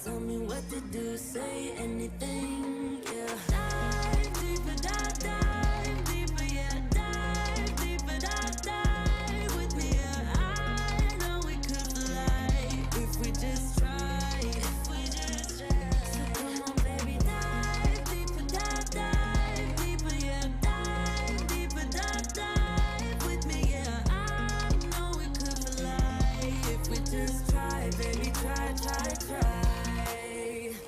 tell me what to do, say anything, yeah. Dive deeper, dive deeper, yeah. Dive deeper, dive with me, yeah. I know we could fly if we just try, if we just try. So come on, baby, dive deeper, dive deeper, yeah. Dive deeper, dive with me, yeah. I know we could fly if we just try, baby, try, try, try.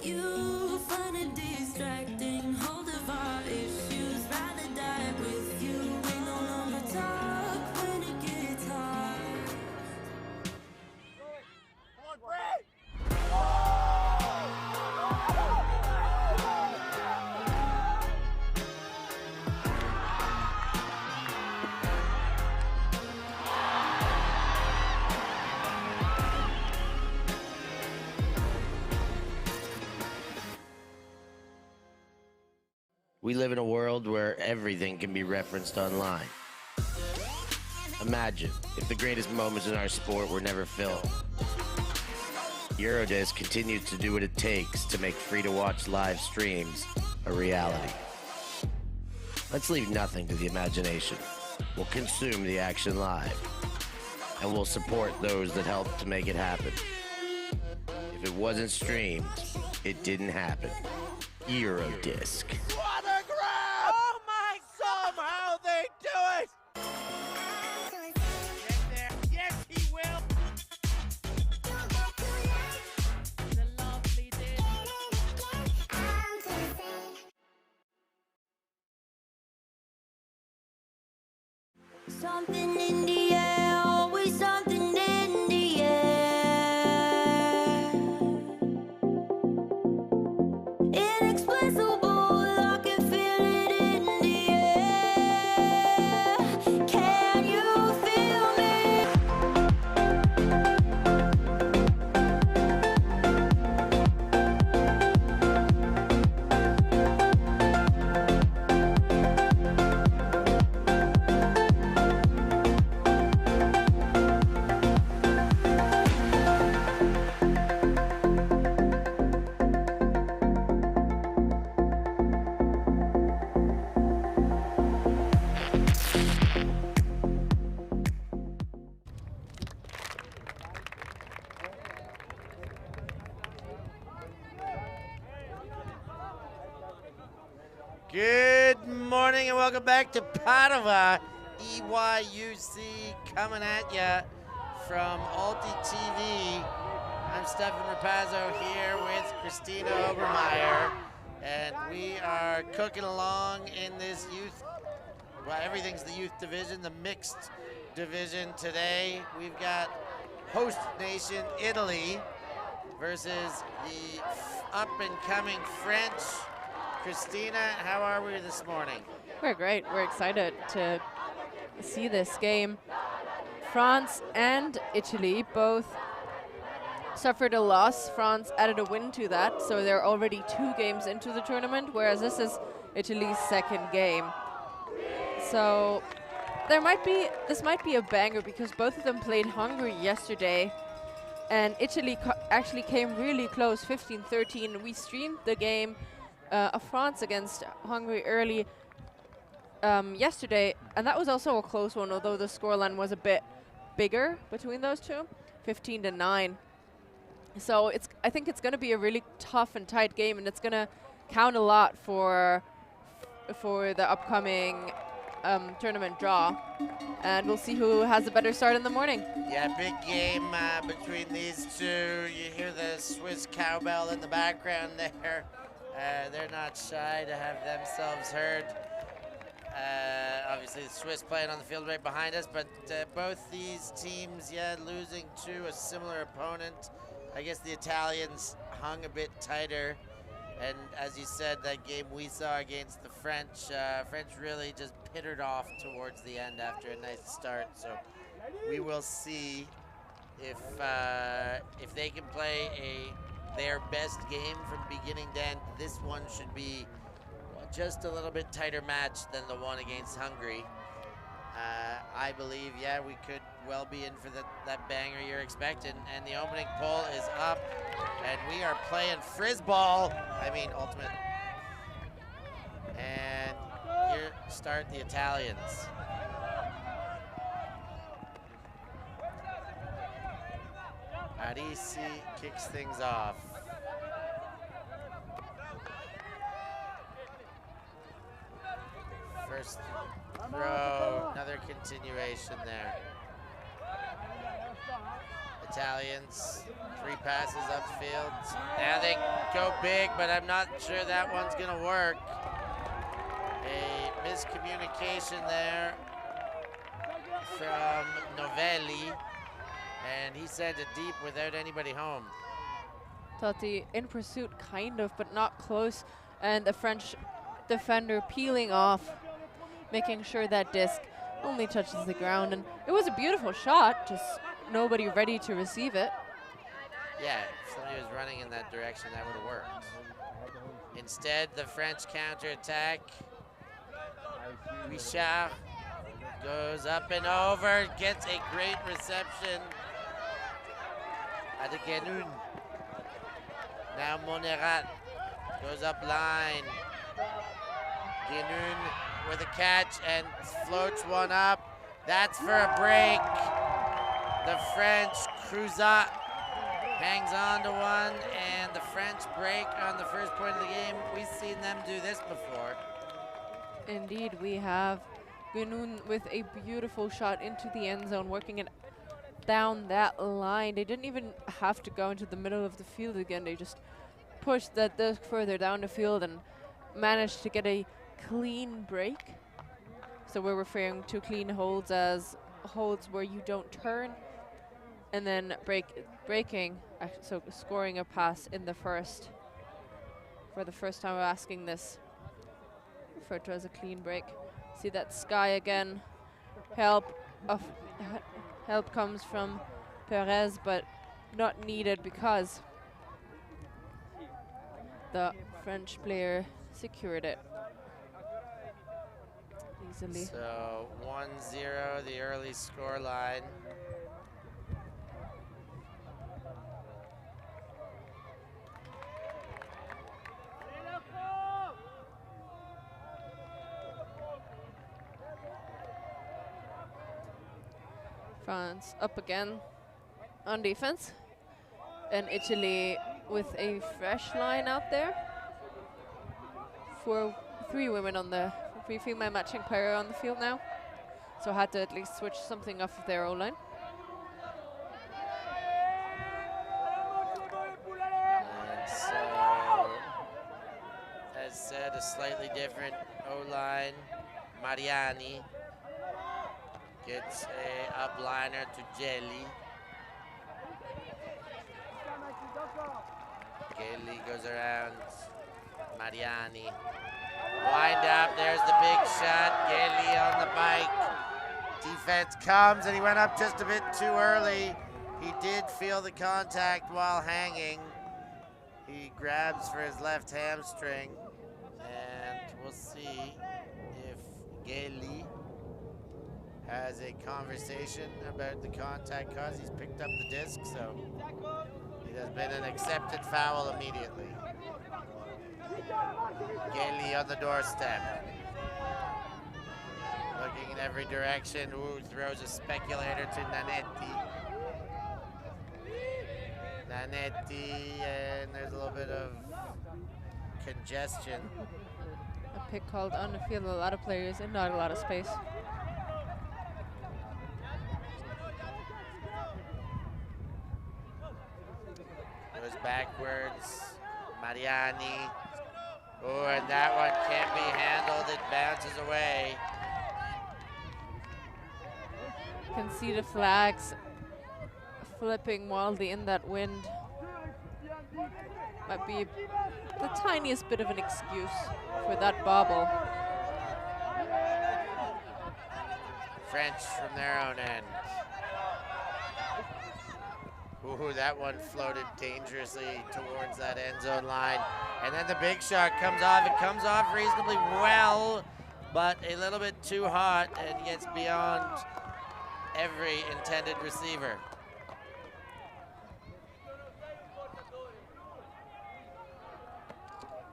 You find it distracting, hold of our issues, rather die with you. We no longer talk when it gets hard. Come on, Brad! We live in a world where everything can be referenced online. Imagine if the greatest moments in our sport were never filmed. Eurodisc continues to do what it takes to make free-to-watch live streams a reality. Let's leave nothing to the imagination. We'll consume the action live, and we'll support those that help to make it happen. If it wasn't streamed, it didn't happen. Eurodisc. What a grab! Oh my! Somehow they do it! Get there. Yes, he will. The lovely did. Something in the air, always something in the air. Inexplicable, I can feel it in the air. Can you feel me? Good morning and welcome back to Padova. EYUC coming at ya from ULTI.TV. I'm Stefan Rapazzo here with Christina Obermeyer, and we are cooking along in this youth, well, everything's the youth division, the mixed division today. We've got host nation Italy versus the up-and-coming French. Christina, how are we this morning? We're great. We're excited to see this game. France and Italy both suffered a loss. France added a win to that, so they're already 2 games into the tournament, whereas this is Italy's 2nd game. So this might be a banger because both of them played Hungary yesterday, and Italy actually came really close, 15-13. We streamed the game of France against Hungary early yesterday, and that was also a close one, although the scoreline was a bit bigger between those two, 15-9. So I think it's going to be a really tough and tight game, and it's going to count a lot for the upcoming tournament draw, and we'll see who has a better start in the morning. Yeah, big game between these two. You hear the Swiss cowbell in the background there. They're not shy to have themselves heard. Obviously, the Swiss playing on the field right behind us, but both these teams, losing to a similar opponent. I guess the Italians hung a bit tighter, and as you said, that game we saw against the French, French really just pittered off towards the end after a nice start. So we will see if they can play their best game from beginning to end. This one should be just a little bit tighter match than the one against Hungary. I believe, we could well be in for that banger you're expecting. And the opening pull is up, and we are playing Frisball. I mean, ultimate. And here start the Italians. Arisi kicks things off. First throw, another continuation there. Italians, 3 passes upfield. Now they go big, but I'm not sure that one's gonna work. A miscommunication there from Novelli, and he sent it deep without anybody home. Totti in pursuit, kind of, but not close. And the French defender peeling off, making sure that disc only touches the ground. And it was a beautiful shot, just nobody ready to receive it. Yeah, if somebody was running in that direction, that would have worked. Instead, the French counterattack. Richard goes up and over, gets a great reception. Adegenun. Now Monerat goes up line. Genoun with a catch and floats one up. That's for a break. The French Cruzat hangs on to one, and the French break on the first point of the game. We've seen them do this before. Indeed, we have Genoun with a beautiful shot into the end zone, working it down that line. They didn't even have to go into the middle of the field again. They just pushed that disc further down the field and managed to get a clean break. So we're referring to clean holds as holds where you don't turn, and then breaking, so scoring a pass in the first. For the first time we're asking this, referred to as a clean break. See that sky again. Help comes from Perez, but not needed because the French player secured it easily. So 1-0, the early score line. France up again on defense, and Italy with a fresh line out there. 3 women on the 3 female matching pair on the field now, so had to at least switch something off of their O-line. And so, as said, a slightly different O-line. Mariani gets a upliner to Gelli. Gelli goes around Mariani. Wind up, there's the big shot. Gelli on the bike. Defense comes, and he went up just a bit too early. He did feel the contact while hanging. He grabs for his left hamstring, and we'll see if Gelli has a conversation about the contact cause. He's picked up the disc, so it has been an accepted foul immediately. Gelli on the doorstep. Looking in every direction. Ooh, throws a speculator to Nanetti. Nanetti, and there's a little bit of congestion. A pick called on the field, a lot of players and not a lot of space. Goes backwards. Mariani. Oh, and that one can't be handled. It bounces away. You can see the flags flipping wildly in that wind. Might be the tiniest bit of an excuse for that bobble. French from their own end. Ooh, that one floated dangerously towards that end zone line. And then the big shot comes off. It comes off reasonably well, but a little bit too hot and gets beyond every intended receiver.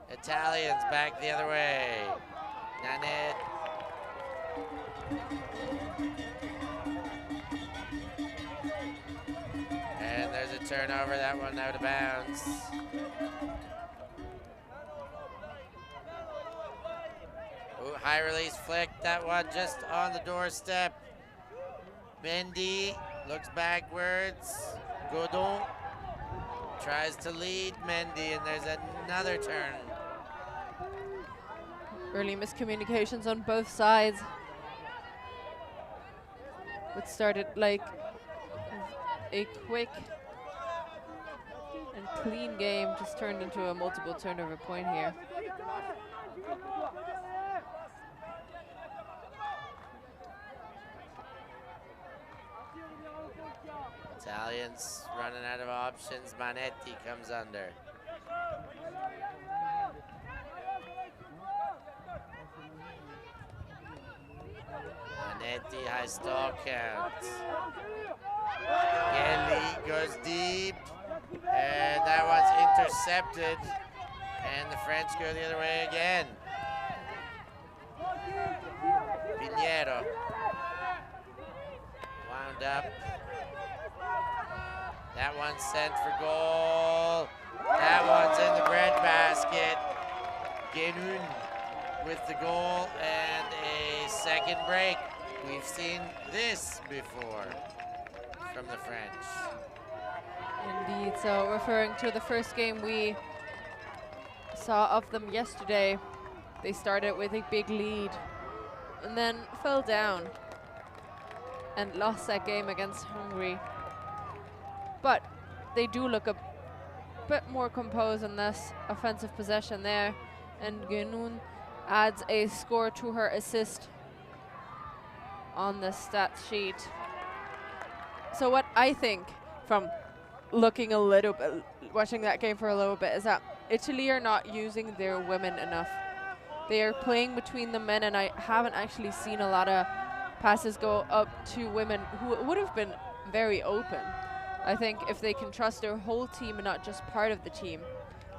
Italians back the other way. Naned. And there's a turnover, that one out of bounds. Ooh, high release flick, that one just on the doorstep. Mendy looks backwards. Godon tries to lead Mendy, and there's another turn. Early miscommunications on both sides. What started like a quick and clean game just turned into a multiple turnover point here. Italians running out of options. Manetti comes under. Manetti, high stall count. Gelli goes deep, and that one's intercepted, and the French go the other way again. Pinheiro wound up. That one's sent for goal. That one's in the breadbasket. Genun with the goal and a second break. We've seen this before from the French. Indeed, so referring to the first game we saw of them yesterday, they started with a big lead and then fell down and lost that game against Hungary. But they do look a bit more composed in this offensive possession there, and Genun adds a score to her assist on the stat sheet. So what I think from looking a little bit, watching that game for a little bit, is that Italy are not using their women enough. They are playing between the men, and I haven't actually seen a lot of passes go up to women who would have been very open. I think if they can trust their whole team and not just part of the team,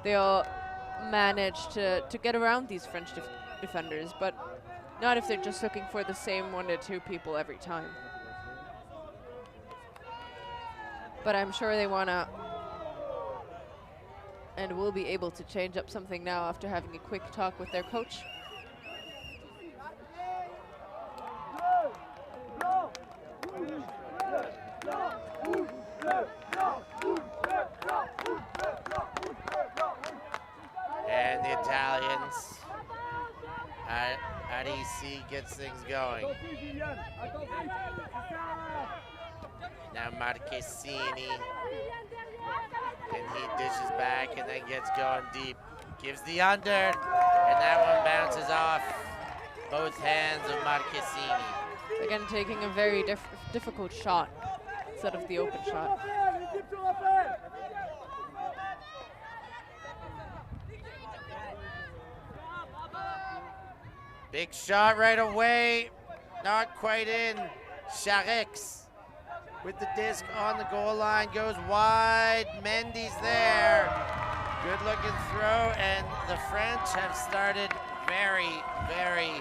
they'll manage to get around these French defenders, but not if they're just looking for the same 1 to 2 people every time. But I'm sure they want to and will be able to change up something now after having a quick talk with their coach. And the Italians, REC gets things going. Now Marchesini, and he dishes back and then gets going deep. Gives the under, and that one bounces off both hands of Marchesini. Again, taking a very difficult shot instead of the open shot. Big shot right away, not quite in. Charix with the disc on the goal line, goes wide. Mendy's there. Good looking throw, and the French have started very, very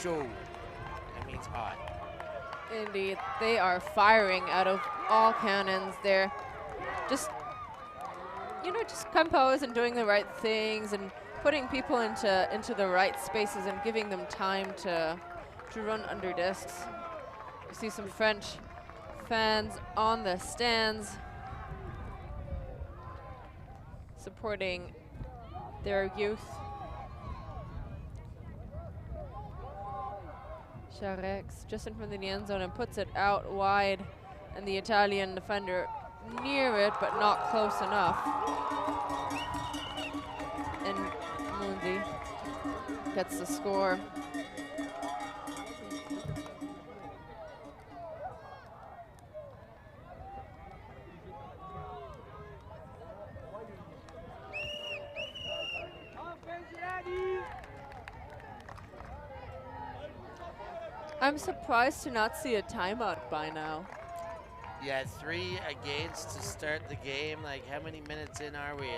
chaud. That means hot. Indeed, they are firing out of all cannons. They're just, just composed and doing the right things and putting people into the right spaces and giving them time to run under discs. You see some French fans on the stands supporting their youth. Charix just in front of the end zone and puts it out wide, and the Italian defender near it but not close enough. And Mundi gets the score. I'm surprised to not see a timeout by now. Yeah, 3 against to start the game. Like, how many minutes in are we?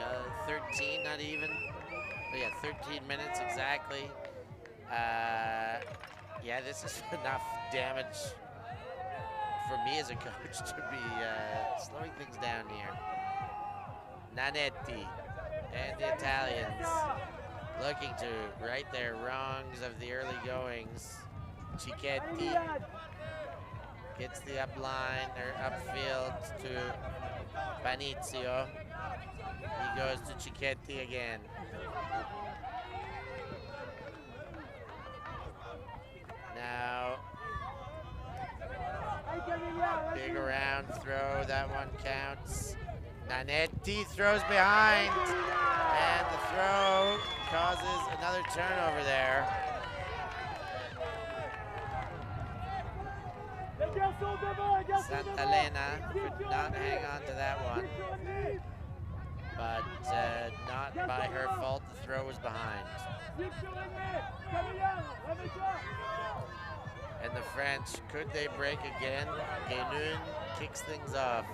13, not even. But yeah, 13 minutes exactly. Yeah, this is enough damage for me as a coach to be slowing things down here. Nanetti and the Italians looking to right their wrongs of the early goings. Cicchetti gets the up line or upfield to Panizio. He goes to Cicchetti again. Now, big around throw, that one counts. Nanetti throws behind, and the throw causes another turnover there. Santalena could not hang on to that one, but not by her fault. The throw was behind. And the French, could they break again? Guénoun kicks things off.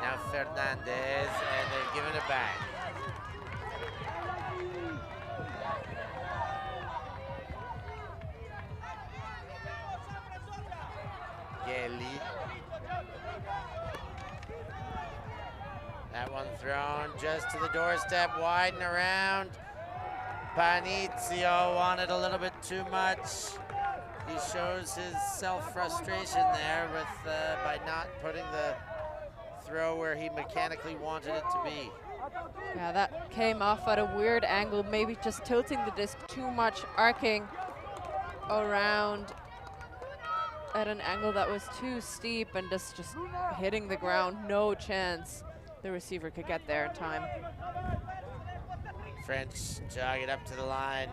Now Fernandez, and they've given it back. Gelli. That one thrown just to the doorstep, wide and around. Panizio wanted a little bit too much. He shows his self-frustration there with by not putting the throw where he mechanically wanted it to be. Yeah, that came off at a weird angle, maybe just tilting the disc too much, arcing around at an angle that was too steep and just hitting the ground. No chance the receiver could get there in time. French jog it up to the line.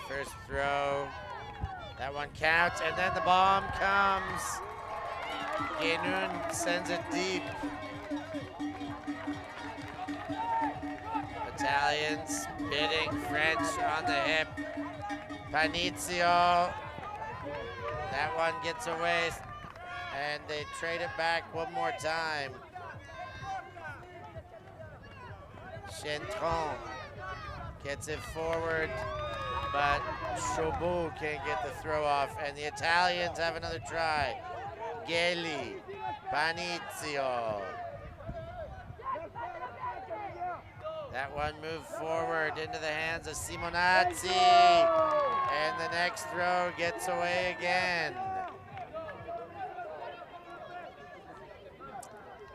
First throw. That one counts, and then the bomb comes. Guénoun sends it deep. Italians bidding French on the hip. Panizio. That one gets away, and they trade it back one more time. Chentron gets it forward, but Chaubeau can't get the throw off, and the Italians have another try. Gelli, Panizio. That one moved forward into the hands of Simonazzi, and the next throw gets away again.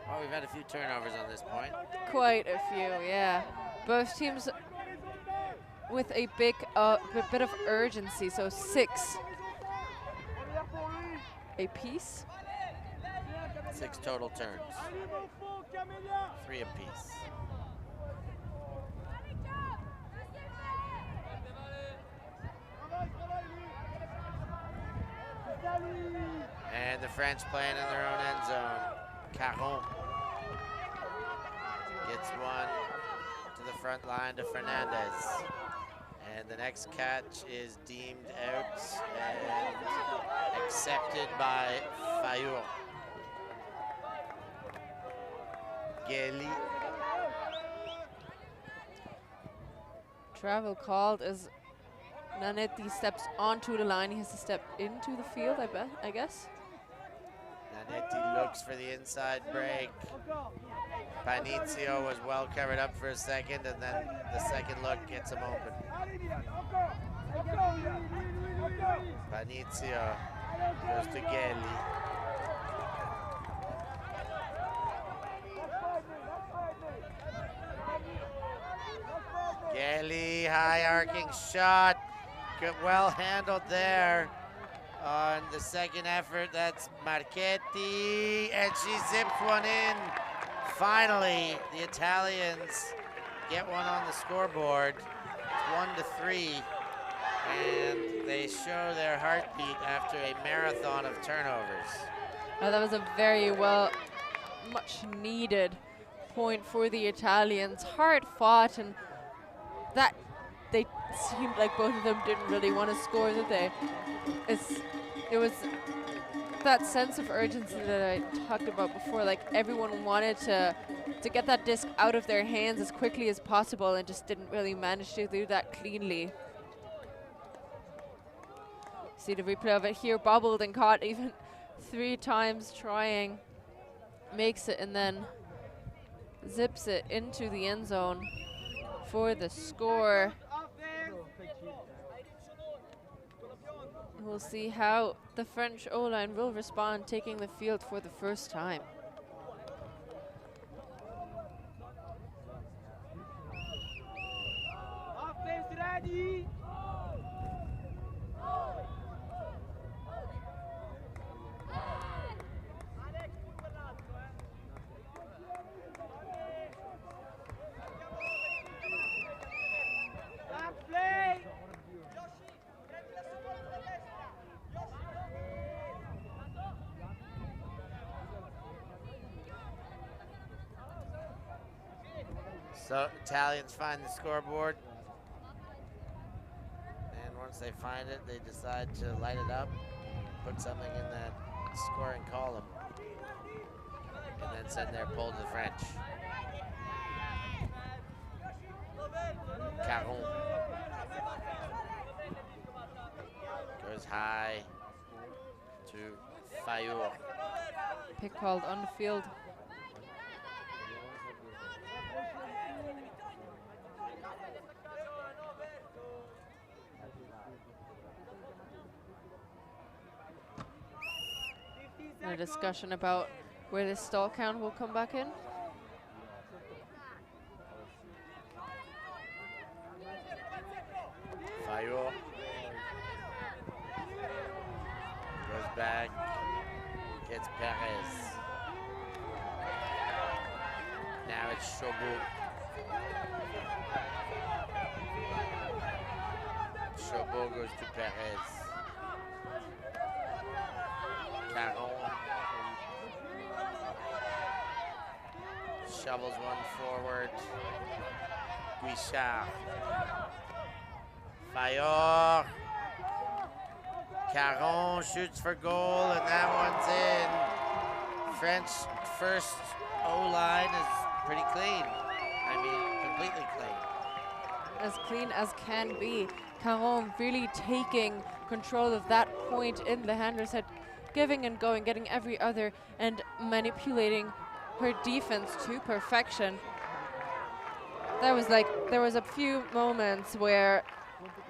Well, we've had a few turnovers on this point. Quite a few, yeah. Both teams with a bit of urgency, so 6 apiece. 6 total turns. 3 apiece. And the French playing in their own end zone. Caron gets one to the front line to Fernandez. And the next catch is deemed out and accepted by Fayur. Gelli. Travel called as Nanetti steps onto the line. He has to step into the field, I guess. Nanetti looks for the inside break. Panizio was well covered up for a second, and then the second look gets him open. Panizio goes to Gelli. Gelli, high arcing shot. Good, well handled there. On the second effort, that's Marchetti, and she zips one in. Finally, the Italians get one on the scoreboard. It's 1-3, and they show their heartbeat after a marathon of turnovers. That was a very much needed point for the Italians. Hard fought, and that they seemed like both of them didn't really want to score, did they? It was that sense of urgency that I talked about before. Like everyone wanted to get that disc out of their hands as quickly as possible, and just didn't really manage to do that cleanly. See the replay of it here, bobbled and caught even 3 times trying. Makes it and then zips it into the end zone for the score. We'll see how the French O-line will respond, taking the field for the first time. Offense ready. So Italians find the scoreboard, and once they find it, they decide to light it up, put something in that scoring column, and then send their pull to the French. Caron goes high to Fayur. Pick called on the field. A discussion about where this stall count will come back in. Fayur goes back, gets Perez. Now it's Chauveau. Chauveau goes to Perez. Caron shovels one forward. Guichard. Fayur. Caron shoots for goal, and that one's in. French first O-line is pretty clean. I mean, completely clean. As clean as can be. Caron really taking control of that point in the handler's head, giving and going, getting every other, and manipulating her defense to perfection. There was a few moments where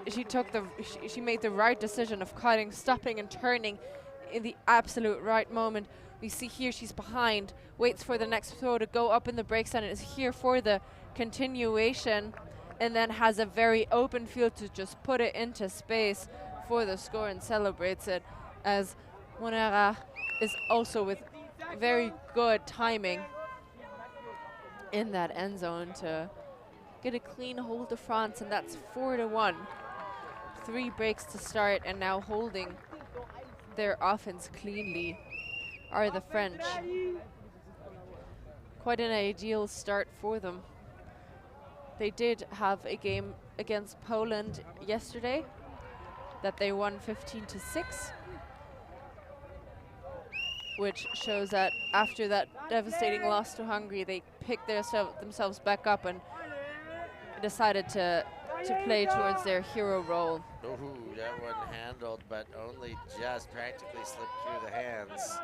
she made the right decision of cutting, stopping and turning in the absolute right moment. We see here she's behind, waits for the next throw to go up in the break stand, and is here for the continuation, and then has a very open field to just put it into space for the score and celebrates it, as Monera is also with very good timing in that end zone to get a clean hold of France, and that's 4-1. 3 breaks to start, and now holding their offense cleanly are the French. Quite an ideal start for them. They did have a game against Poland yesterday that they won 15-6, which shows that after that devastating loss to Hungary, they picked themselves back up and decided to play towards their hero role. Ooh, that one handled, but only just practically slipped through the hands.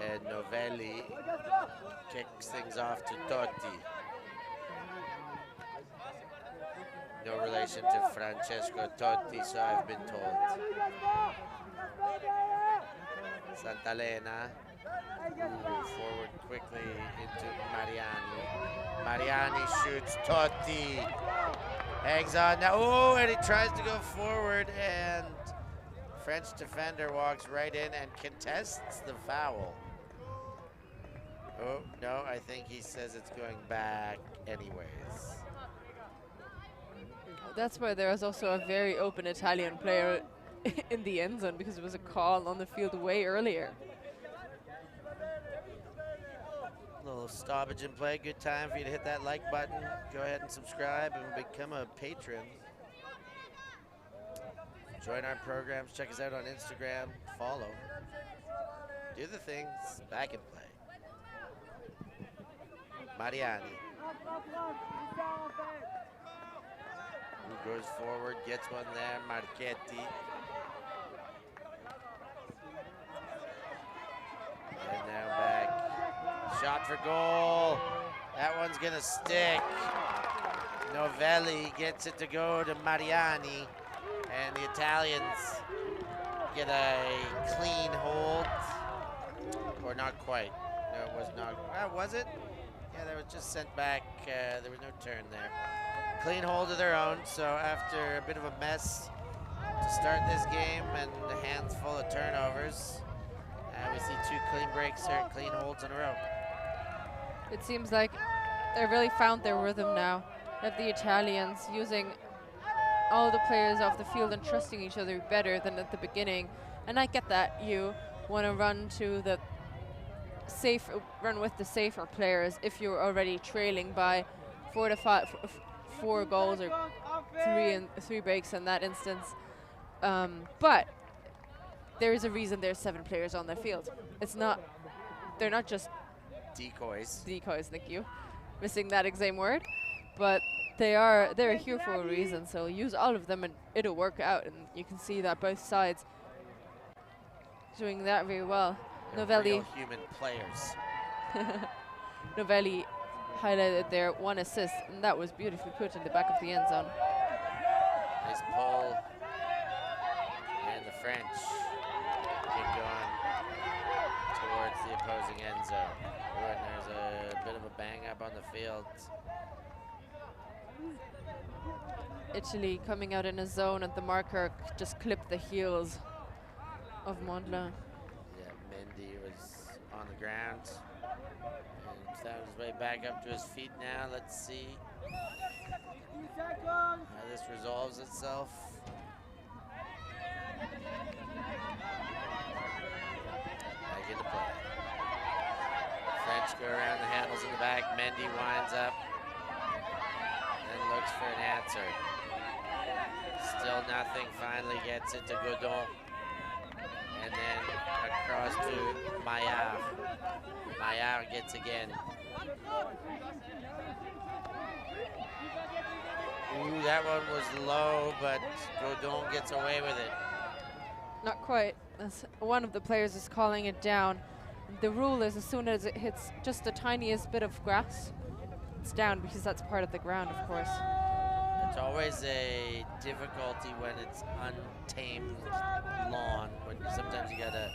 And Novelli kicks things off to Totti. No relation to Francesco Totti, so I've been told. Santalena. Ooh, forward quickly into Mariani. Mariani shoots Totti. Hangs on now. Oh, and he tries to go forward, and French defender walks right in and contests the foul. Oh, no, I think he says it's going back anyways. That's why there was also a very open Italian player in the end zone, because it was a call on the field way earlier. Little stoppage in play. Good time for you to hit that like button. Go ahead and subscribe and become a patron. Join our programs. Check us out on Instagram. Follow. Do the things. Back in play. Mariani. Who goes forward, gets one there. Marchetti. And now back. Shot for goal. That one's going to stick. Novelli gets it to go to Mariani. And the Italians get a clean hold. Or not quite. No, it was not. Was it? Yeah, that was just sent back. There was no turn there. Clean hold of their own. So after a bit of a mess to start this game and a handful of turnovers, we see 2 clean breaks or clean holds in a row. It seems like they really found their rhythm now. Of the Italians using all the players off the field and trusting each other better than at the beginning. And I get that you want to run to the run with the safer players if you're already trailing by 4 to 5, 4 goals or 3 breaks in that instance. But there is a reason there's 7 players on the field. They're not just decoys. Decoys, thank you. Missing that exact word. But they're here for a reason, so use all of them and it'll work out. And you can see that both sides doing that very well. They're Novelli. real human players. Novelli highlighted there 1 assist, and that was beautifully put in the back of the end zone. Nice pull. And the French keep going towards the opposing end zone. Ooh, and there's a bit of a bang up on the field. Italy coming out in a zone, and the marker just clipped the heels of Mondlane. Yeah, Mendy was on the ground. And found his way back up to his feet now. Let's see how this resolves itself. Back into play. French go around the handles in the back. Mendy winds up and looks for an answer. Still nothing. Finally gets it to Godon. And then across to Maillard. Maillard gets again. Ooh, that one was low, but Godon gets away with it. Not quite. One of the players is calling it down. The rule is as soon as it hits just the tiniest bit of grass, it's down, because that's part of the ground, of course. It's always a difficulty when it's untamed lawn, when sometimes you got a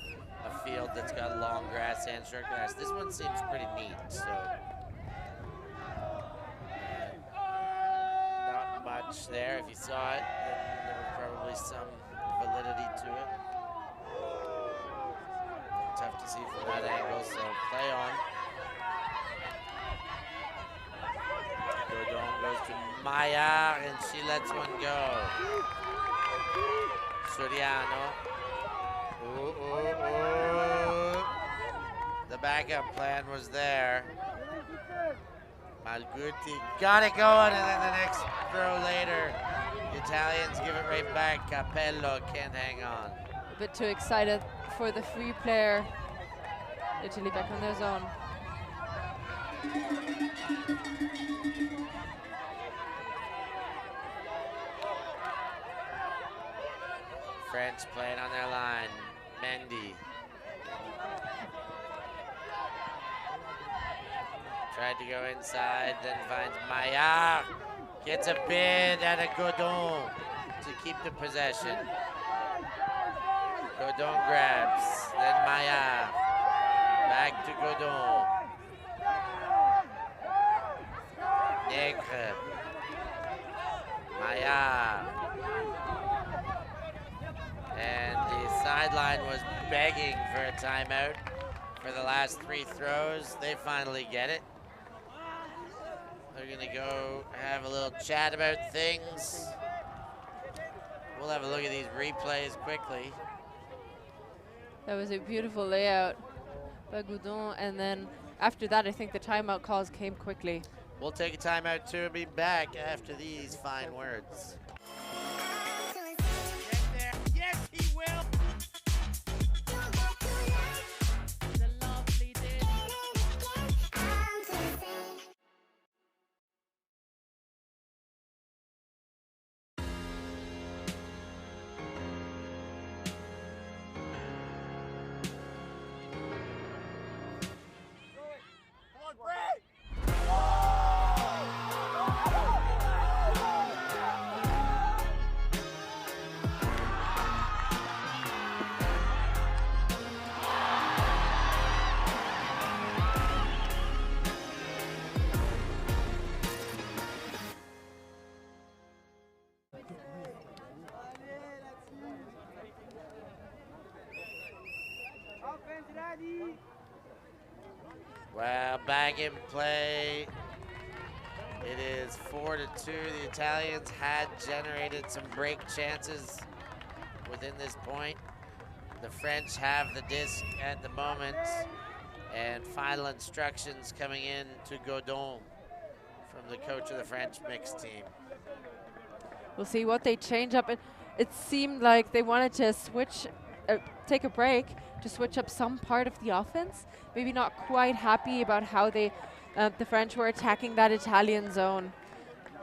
field that's got long grass and short grass. This one seems pretty neat, so. Not much there. If you saw it, then there was probably some validity to it. Tough to see from that angle, so play on. Godon goes to Maillard, and she lets one go. Soriano. Ooh, ooh, ooh. The backup plan was there. Malguti got it going, and then the next throw later, the Italians give it right back. Capello can't hang on. A bit too excited for the free player. Italy back on their zone. French playing on their line. Mendy. Tried to go inside, then finds Maillard. Gets a bid at a Godon to keep the possession. Godon grabs, then Maillard. Back to Godon. Negre. Maillard. And the sideline was begging for a timeout for the last 3 throws. They finally get it. They're gonna go have a little chat about things. We'll have a look at these replays quickly. That was a beautiful layout by Godon, and then after that, I think the timeout calls came quickly. We'll take a timeout too and be back after these fine words. Get there. Yes, he will. The lovely did. Offense ready. Well, back in play. It is 4-2. The Italians had generated some break chances within this point. The French have the disc at the moment, and final instructions coming in to Godon from the coach of the French mixed team. We'll see what they change up. It seemed like they wanted to switch, take a break to switch up some part of the offense. Maybe not quite happy about how they, the French were attacking that Italian zone.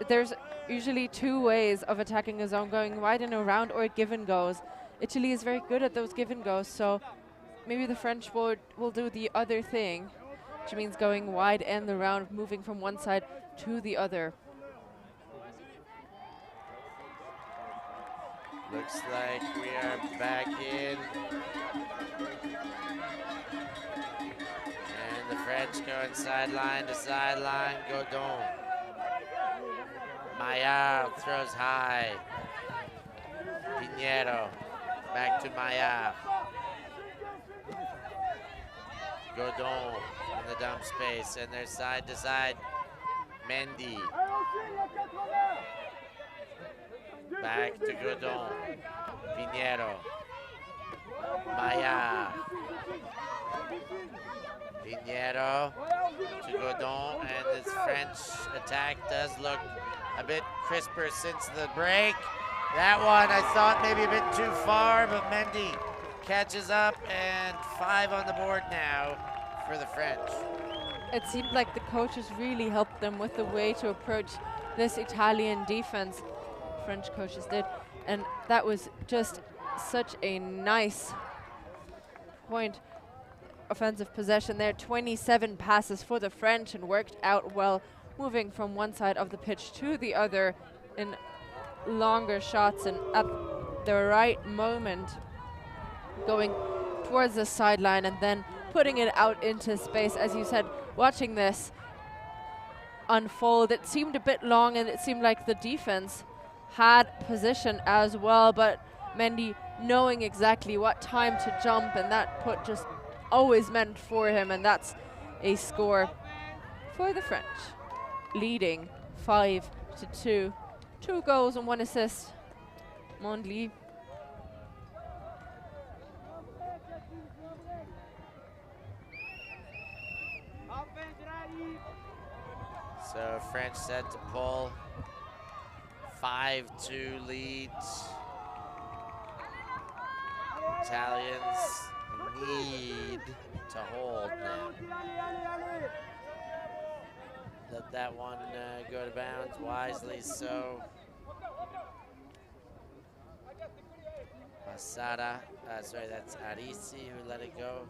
There's usually two ways of attacking a zone, going wide and around or give and goes. Italy is very good at those give and goes, so maybe the French will do the other thing, which means going wide and around, moving from one side to the other. Looks like we are back in. And the French going sideline to sideline. Godon. Maillard throws high. Pinheiro. Back to Maillard. Godon in the dump space. And they're side to side. Mendy. Back to Godon. Pinheiro. Maillard. Pinheiro to Godon, and this French attack does look a bit crisper since the break. That one I thought maybe a bit too far, but Mendy catches up, and 5 on the board now for the French. It seemed like the coaches really helped them with the way to approach this Italian defense. French coaches did, and that was just such a nice point. Offensive possession there, 27 passes for the French, and worked out well, moving from one side of the pitch to the other in longer shots, and at the right moment going towards the sideline and then putting it out into space. As you said, watching this unfold, it seemed a bit long, and it seemed like the defense had position as well, but Mendy knowing exactly what time to jump, and that put just always meant for him, and that's a score for the French, leading 5-2. 2 goals and 1 assist. Mondli. Offense ready. So French set to pull. 5-2 leads. Italians need to hold now. Let that one go to bounds wisely, so. Masada, sorry, that's Arisi who let it go.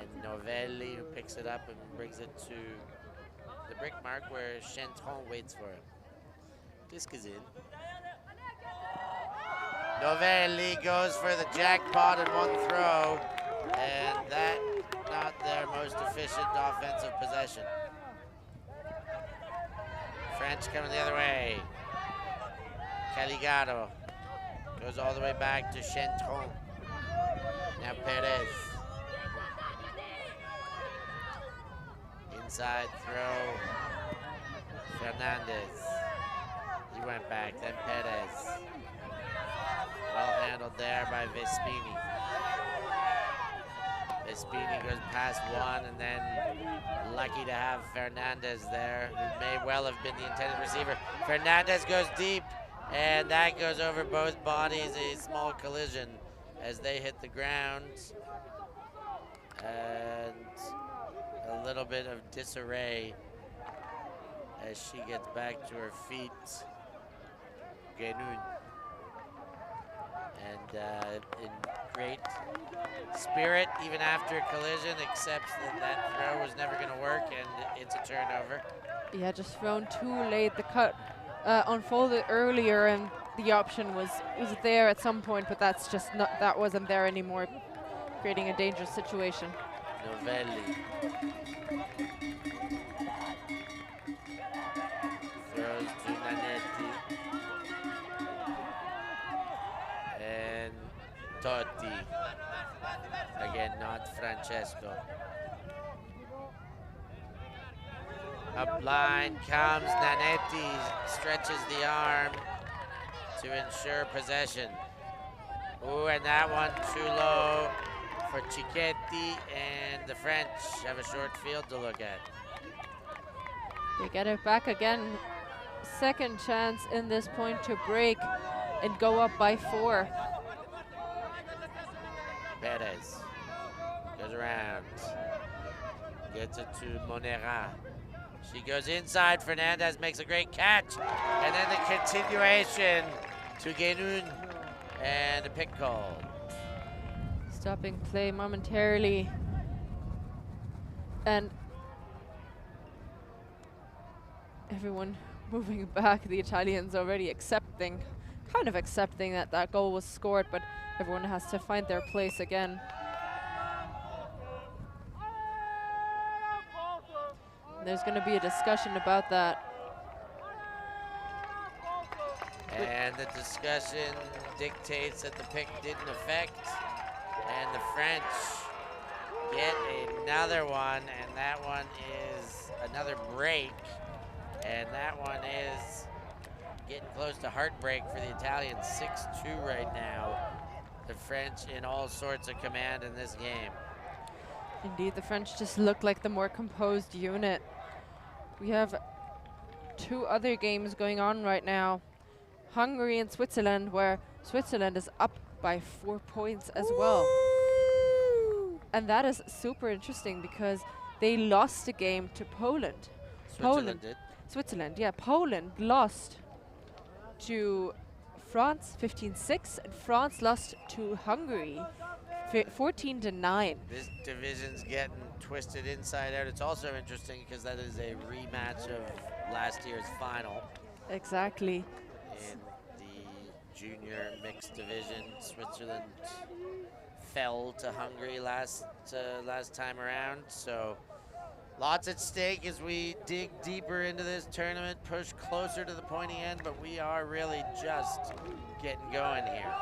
And Novelli who picks it up and brings it to the brick mark where Chantron waits for him. Disc is in. Novelli goes for the jackpot in one throw, and that not their most efficient offensive possession. French coming the other way. Caligaro goes all the way back to Chantron. Now Perez. Inside throw. Fernandez. He went back, then Perez. Well handled there by Vespini. Vespini goes past one, and then lucky to have Fernandez there, who may well have been the intended receiver. Fernandez goes deep, and that goes over both bodies, a small collision as they hit the ground. And a little bit of disarray as she gets back to her feet. Genun. And in great spirit, even after collision, accepts that that throw was never going to work, and it's a turnover. Yeah, just thrown too late. The cut unfolded earlier, and the option was there at some point, but that's just not, that wasn't there anymore, creating a dangerous situation. Novelli throws to Nanetti. And Totti. Again, not Francesco. Up line comes Nanetti, stretches the arm to ensure possession. Ooh, and that one too low for Cicchetti, and the French have a short field to look at. They get it back again. Second chance in this point to break and go up by 4. Perez goes around, gets it to Monera. She goes inside, Fernandez makes a great catch, and then the continuation to Genun, and a pick call. Stopping play momentarily. And everyone moving back, the Italians already kind of accepting that that goal was scored, but everyone has to find their place again. There's going to be a discussion about that. And the discussion dictates that the pick didn't affect, and the French get another one, and that one is another break, and that one is getting close to heartbreak for the Italians. 6-2 right now. The French in all sorts of command in this game. Indeed, the French just look like the more composed unit. We have 2 other games going on right now. Hungary and Switzerland, where Switzerland is up by 4 points as well. And that is super interesting because they lost a game to Poland. Switzerland did. Switzerland, yeah. Poland lost to France 15-6, and France lost to Hungary 14-9. This division's getting twisted inside out. It's also interesting because that is a rematch of last year's final. Exactly. In the junior mixed division, Switzerland fell to Hungary last time around. So lots at stake as we dig deeper into this tournament, push closer to the pointy end, but we are really just getting going here.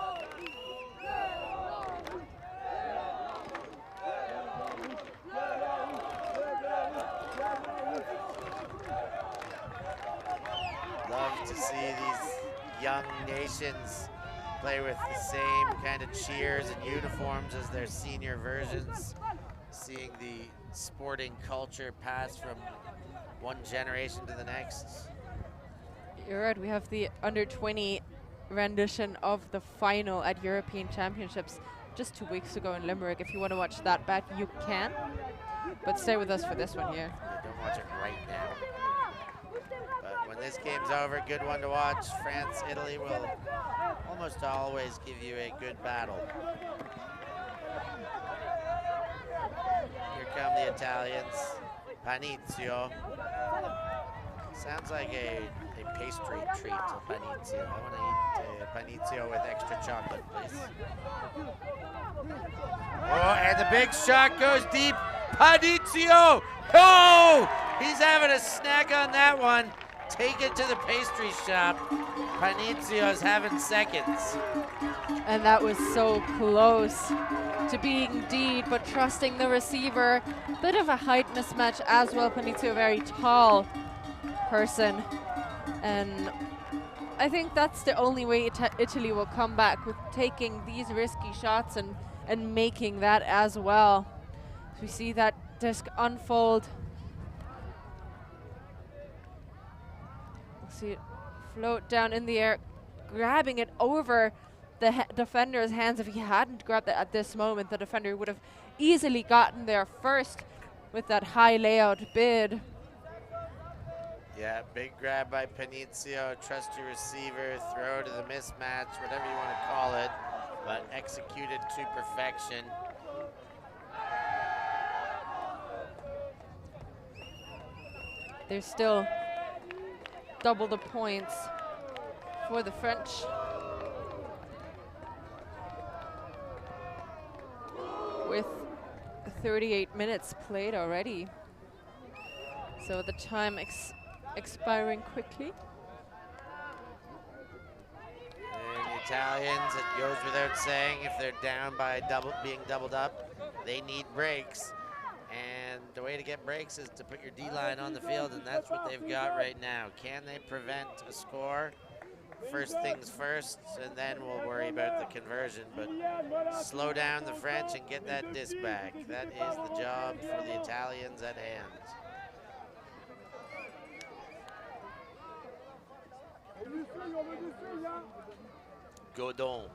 Love to see these young nations play with the same kind of cheers and uniforms as their senior versions. Seeing the sporting culture pass from one generation to the next. You're right, we have the under-20 rendition of the final at European Championships just 2 weeks ago in Limerick. If you want to watch that back, you can. But stay with us for this one here. Yeah, don't watch it right now. But when this game's over, good one to watch. France, Italy will almost always give you a good battle. Here come the Italians. Panizio. Sounds like a pastry treat, a panizio. I want to eat a panizio with extra chocolate, please. Oh, and the big shot goes deep. Panizio! Oh! He's having a snack on that one. Take it to the pastry shop. Panizio's having seconds. And that was so close to being deed, but trusting the receiver. Bit of a height mismatch as well. Panizio, a very tall person. And I think that's the only way Italy will come back, with taking these risky shots and making that as well. We see that disc unfold. We'll see it float down in the air, grabbing it over the defender's hands. If he hadn't grabbed it at this moment, the defender would have easily gotten there first with that high layout bid. Yeah, big grab by Panizio, trusty receiver, throw to the mismatch, whatever you want to call it, but executed to perfection. There's still double the points for the French. With 38 minutes played already. So the time expiring quickly. And the Italians, it goes without saying, if they're down by being doubled up, they need breaks. And the way to get breaks is to put your D-line on the field, and that's what they've got right now. Can they prevent a score? First things first, and then we'll worry about the conversion. But slow down the French and get that disc back. That is the job for the Italians at hand. Godon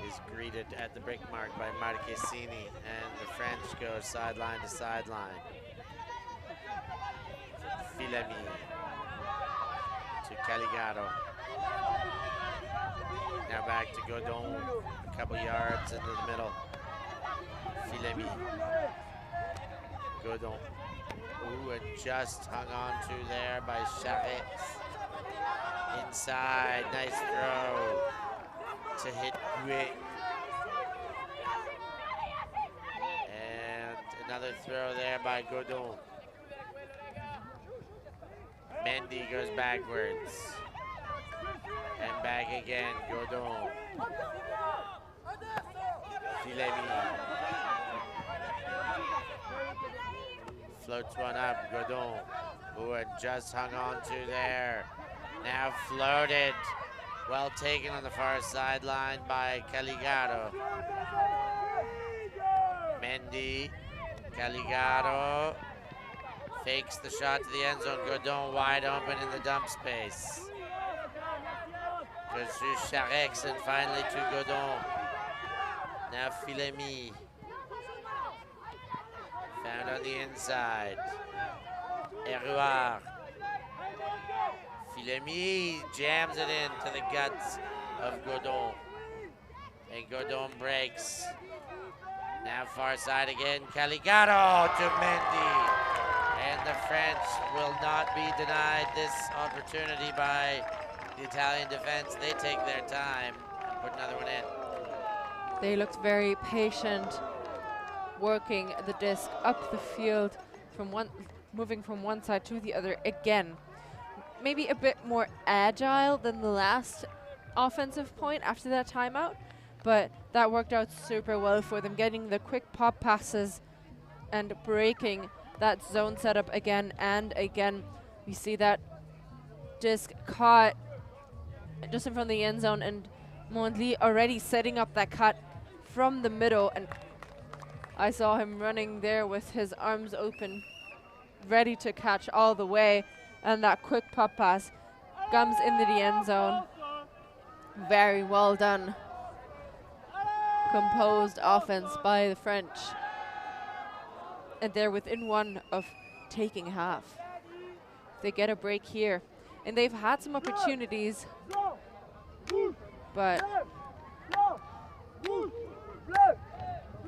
is greeted at the break mark by Marchesini, and the French go sideline to sideline. Filemi to Caligaro. Now back to Godon, a couple yards into the middle. Filemi. Godon. Ooh, and just hung on to there by Charette. Inside, nice throw to hit Gouet. And another throw there by Godon. Mendy goes backwards. And back again, Godon. Filemi. Floats one up, Godon. Who had just hung on to there. Now floated. Well taken on the far sideline by Caligaro. Mendy, Caligaro fakes the shot to the end zone. Godon wide open in the dump space. Goes to Charex and finally to Godon. Now Filemi. Found on the inside. Eruard. Filemi jams it into the guts of Godon. And Godon breaks. Now far side again. Caligaro to Mendy. And the French will not be denied this opportunity by the Italian defense. They take their time and put another one in. They looked very patient, working the disc up the field, moving from one side to the other again. Maybe a bit more agile than the last offensive point after that timeout, but that worked out super well for them, getting the quick pop passes and breaking that zone setup again and again. We see that disc caught just in front of the end zone, and Mondli already setting up that cut from the middle, and I saw him running there with his arms open, ready to catch all the way, and that quick pop pass comes into the end zone. Very well done. Composed offense by the French. And they're within one of taking half. They get a break here. And they've had some opportunities, but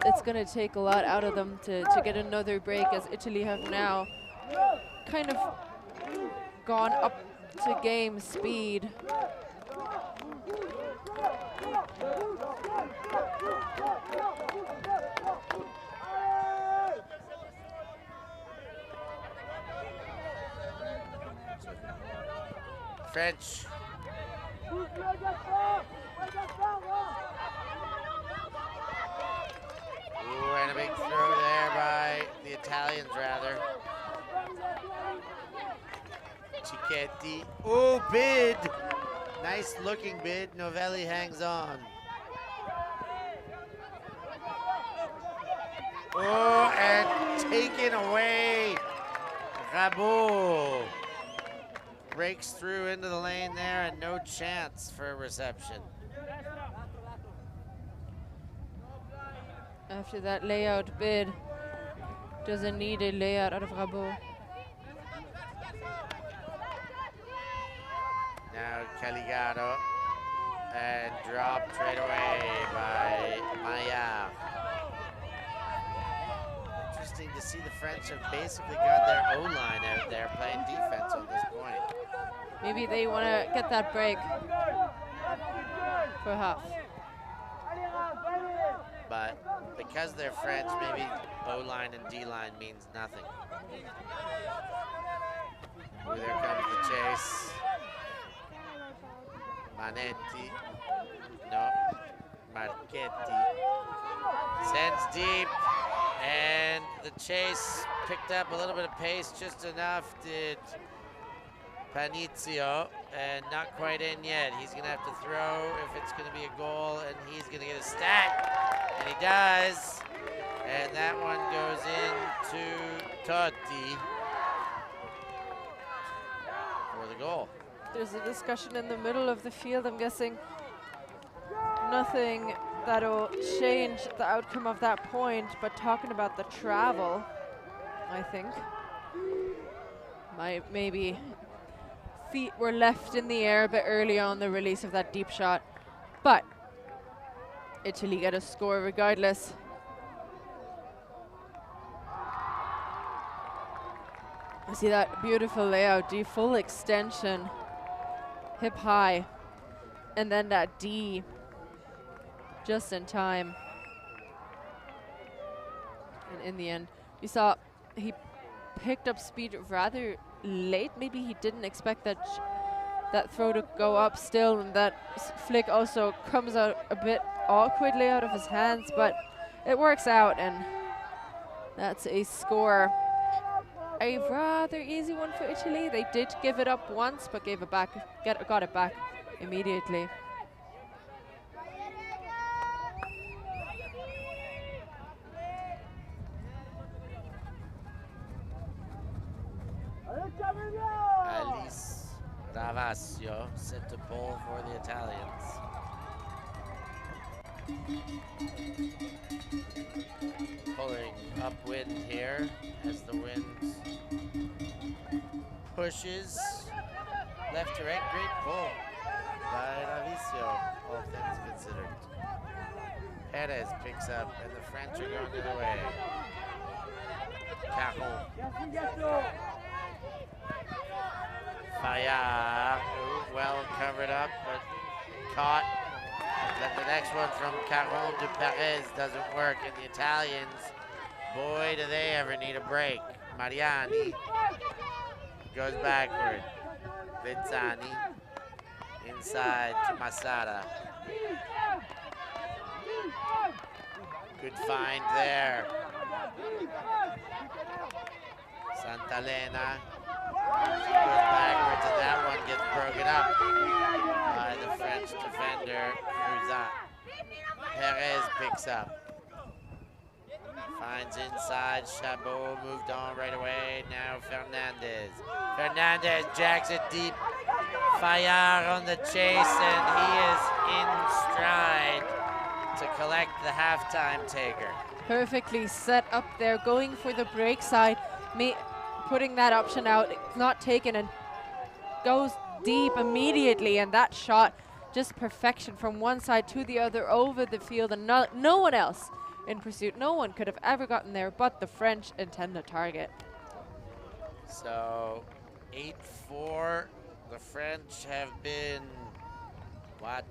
it's going to take a lot out of them to get another break, as Italy have now kind of gone up to game speed. French. Ooh, and a big throw there by the Italians, rather. Cicchetti. Oh, bid. Nice looking bid. Novelli hangs on. Oh, and taken away. Rabot breaks through into the lane there and no chance for a reception. After that layout bid, doesn't need a layout out of Rabot. Now Caligaro, and dropped right away by Maillard. Interesting to see the French have basically got their O-line out there playing defense on this point. Maybe they want to get that break for half. But because they're French, maybe O-line and D-line means nothing. Ooh, there comes the chase. Manetti. No. Marchetti. Sends deep. And the chase picked up a little bit of pace, just enough did Panizio, and not quite in yet. He's gonna have to throw if it's gonna be a goal, and he's gonna get a stat, and he does. And that one goes into Totti for the goal. There's a discussion in the middle of the field, I'm guessing. Nothing that'll change the outcome of that point, but talking about the travel, I think. Maybe feet were left in the air a bit early on the release of that deep shot, but Italy get a score regardless. I see that beautiful layout, D, full extension, hip high, and then that D just in time. And in the end, you saw he picked up speed rather late. Maybe he didn't expect that throw to go up still, and that flick also comes out a bit awkwardly out of his hands, but it works out, and that's a score. A rather easy one for Italy. They did give it up once, but gave it back, got it back immediately. Alice Ravasio set to pole for the Italians. Pulling upwind here as the wind pushes left to right. Great pull by Ravasio, all things considered. Perez picks up, and the French are going the other way. Caron. Fayard, well covered up, but caught. Then the next one from Caron to Perez doesn't work, and the Italians, boy, do they ever need a break. Mariani goes backward. Vizzani inside to Masada. Good find there. Santalena goes backwards, and that one gets broken up by the French defender, Cruzat. Perez picks up. Finds inside, Chabot moved on right away. Now Fernandez. Fernandez jacks it deep. Fayard on the chase, and he is in stride to collect the halftime taker. Perfectly set up there, going for the break side, putting that option out, not taken, and goes deep immediately, and that shot, just perfection from one side to the other over the field, and no one else in pursuit. No one could have ever gotten there but the French intended target. So 8-4, the French have been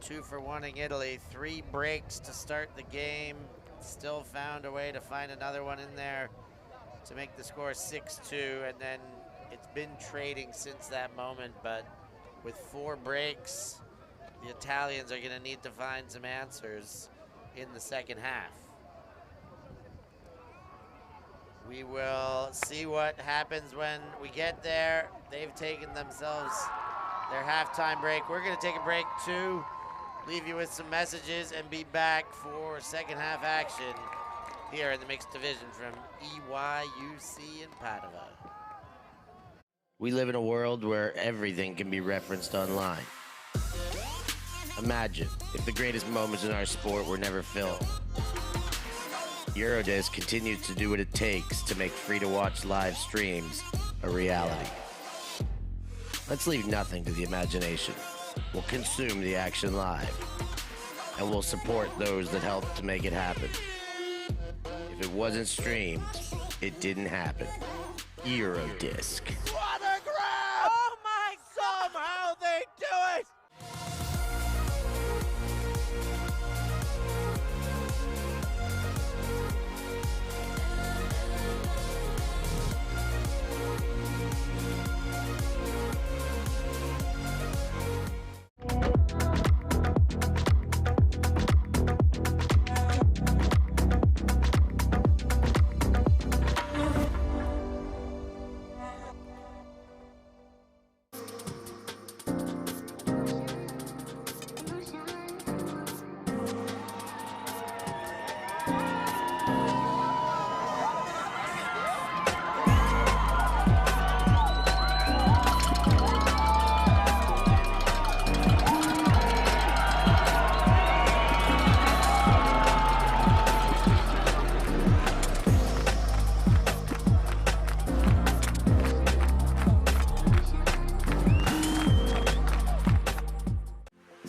2 for 1ing Italy. 3 breaks to start the game. Still found a way to find another one in there to make the score 6-2, and then it's been trading since that moment, but with 4 breaks, the Italians are going to need to find some answers in the second half. We will see what happens when we get there. They've taken themselves their halftime break. We're going to take a break too, leave you with some messages, and be back for second half action here in the mixed division from EYUC in Padova. We live in a world where everything can be referenced online. Imagine if the greatest moments in our sport were never filmed. Eurodisc continues to do what it takes to make free-to-watch live streams a reality. Let's leave nothing to the imagination. We'll consume the action live, and we'll support those that help to make it happen. If it wasn't streamed, it didn't happen. Eurodisc. What a grab! Oh my! Somehow they do it!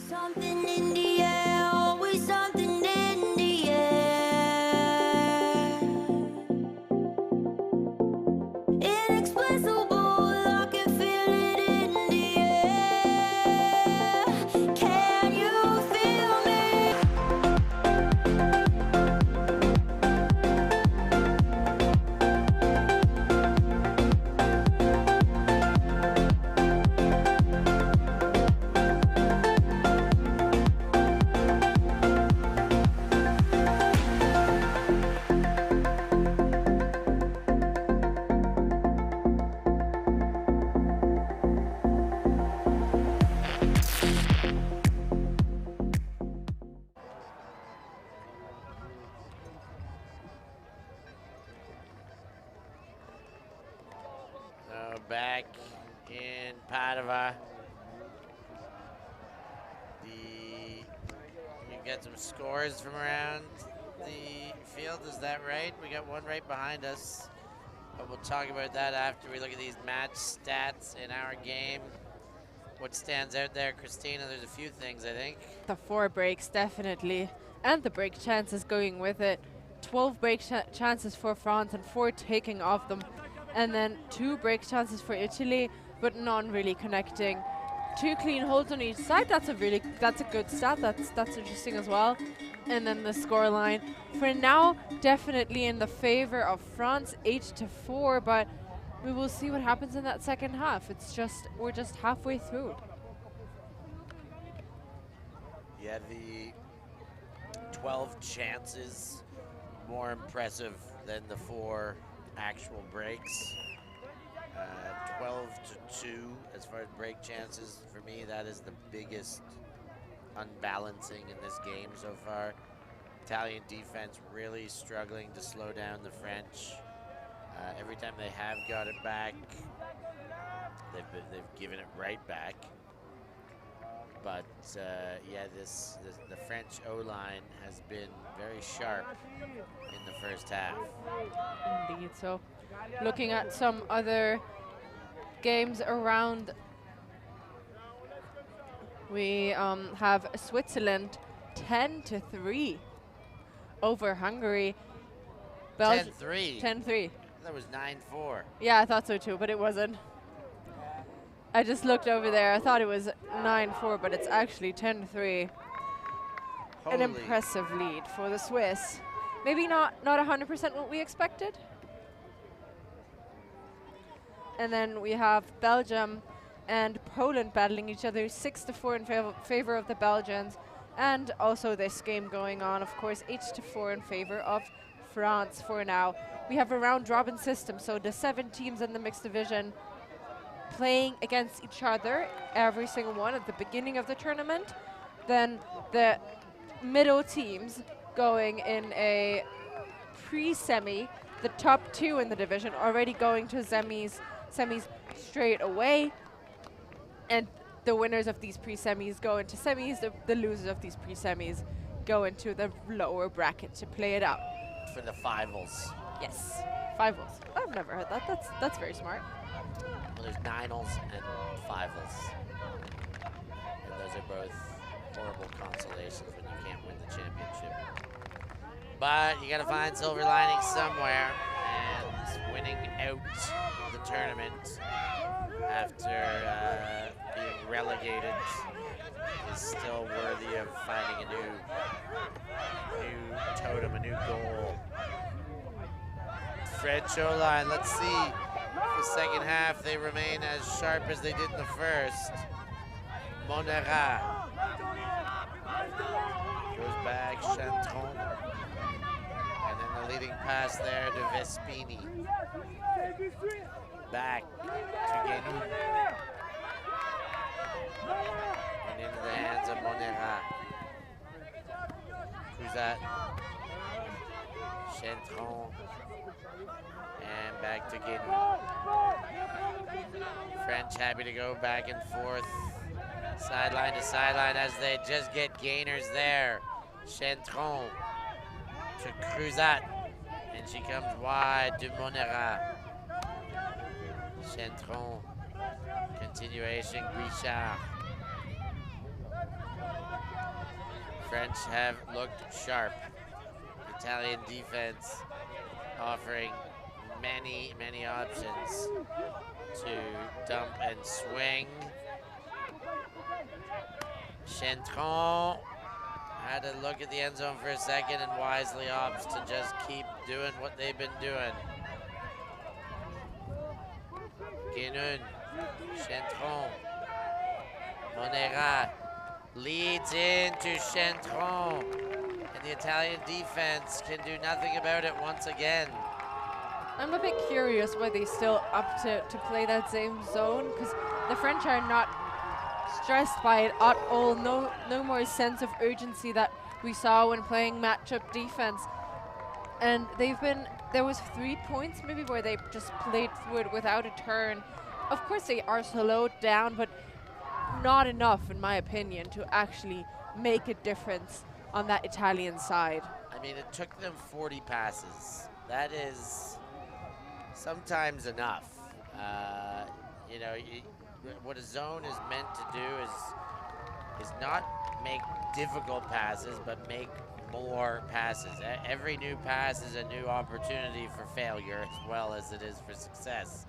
Something in the air, always something in the air. Inexplicable, I can feel it in the air. Can you feel me? So back in Padova, you get some scores from around the field. Is that right? We got one right behind us, but we'll talk about that after we look at these match stats in our game. What stands out there, Christina? There's a few things, I think. The 4 breaks, definitely. And the break chances going with it. 12 break chances for France and 4 taking of them. And then 2 break chances for Italy, but none really connecting. 2 clean holds on each side. That's a good stat. That's interesting as well. And then the scoreline for now definitely in the favor of France, 8-4. But we will see what happens in that second half. We're just halfway through. Yeah, the 12 chances more impressive than the 4 actual breaks. 12-2 as far as break chances. For me, that is the biggest unbalancing in this game so far. Italian defense really struggling to slow down the French. Every time they have got it back, they've given it right back. But yeah, the French O-line has been very sharp in the first half. Indeed. So looking at some other games around, we have Switzerland 10-3 over Hungary. 10-3. 10-3. That was 9-4. Yeah, I thought so too, but it wasn't. I just looked over there. I thought it was 9-4, but it's actually 10-3. An impressive lead for the Swiss. Maybe not 100% what we expected. And then we have Belgium and Poland battling each other, 6-4 in favor of the Belgians. And also this game going on, of course, 8-4 in favor of France for now. We have a round-robin system, so the 7 teams in the mixed division playing against each other, every single one at the beginning of the tournament. Then the middle teams going in a pre-semi, the top 2 in the division already going to semis straight away. And the winners of these pre-semis go into semis. The losers of these pre-semis go into the lower bracket to play it out. For the finals. Yes, finals. I've never heard that. That's very smart. Well, there's ninals and finals. And those are both horrible consolations when you can't win the championship. But you got to find silver linings somewhere, and winning out the tournament after being relegated is still worthy of finding a new totem, a new goal. French O-line, let's see. The second half, they remain as sharp as they did in the first. Monera goes back, Chantron. And then the leading pass there to Vespini. Back to Guénoux. And into the hands of Monera. Cruzat. Chantron. And back to Guénoux. French happy to go back and forth. Sideline to sideline as they just get gainers there. Chantron to Cruzat. And she comes wide to Monera. Chantron. Continuation, Guichard. French have looked sharp. Italian defense offering many, many options to dump and swing. Chantron had to look at the end zone for a second and wisely opts to just keep doing what they've been doing. Guénoux, Chantron, Monera leads into Chantron, and the Italian defense can do nothing about it once again. I'm a bit curious why they still opt to play that same zone, because the French are not stressed by it at all. No more sense of urgency that we saw when playing matchup defense. And there was 3 points maybe where they just played through it without a turn. Of course they are slowed down, but not enough, in my opinion, to actually make a difference on that Italian side. I mean, it took them 40 passes. That is sometimes enough. You know, what a zone is meant to do is not make difficult passes, but make more passes. Every new pass is a new opportunity for failure as well as it is for success.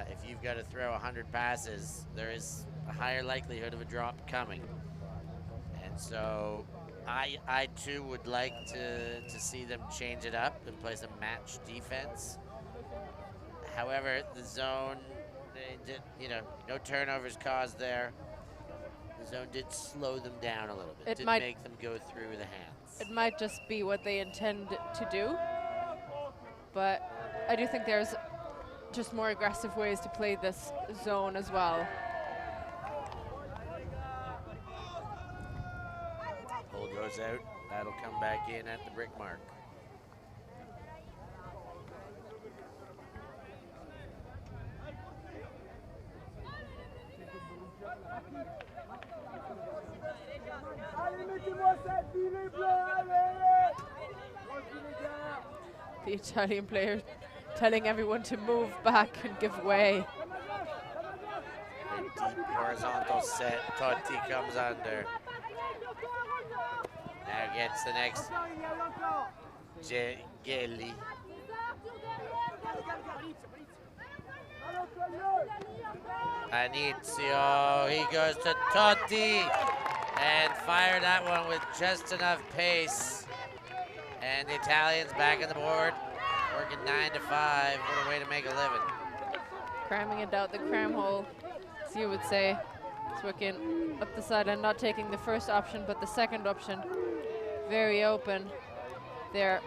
If you've got to throw 100 passes, there is a higher likelihood of a drop coming. And so I too would like to see them change it up and play some match defense. However, the zone, you know, no turnovers caused there. The zone did slow them down a little bit. It did make them go through the hands. It might just be what they intend to do, but I do think there's just more aggressive ways to play this zone as well. Ball goes out. That'll come back in at the brick mark. The Italian player telling everyone to move back and give way. A deep horizontal set. Totti comes under. Now gets the next Gelli. Anizio, he goes to Totti and fired that one with just enough pace. And the Italians back on the board, working 9 to 5. What a way to make a living. Cramming it out the cram hole, as you would say. It's working up the side and not taking the first option, but the second option. Very open there.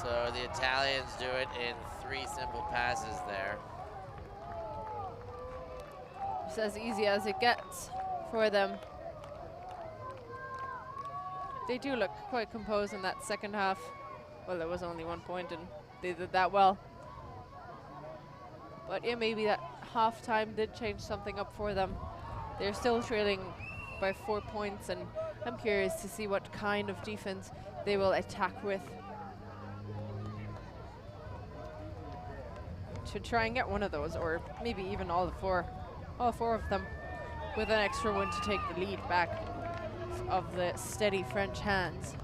So the Italians do it in 3 simple passes there. It's as easy as it gets for them. they do look quite composed in that second half. Well, there was only 1 point and they did that well. But yeah, maybe that halftime did change something up for them. They're still trailing by 4 points, and I'm curious to see what kind of defense they will attack with to try and get one of those, or maybe even all four of them, with an extra one to take the lead back of the steady French hands.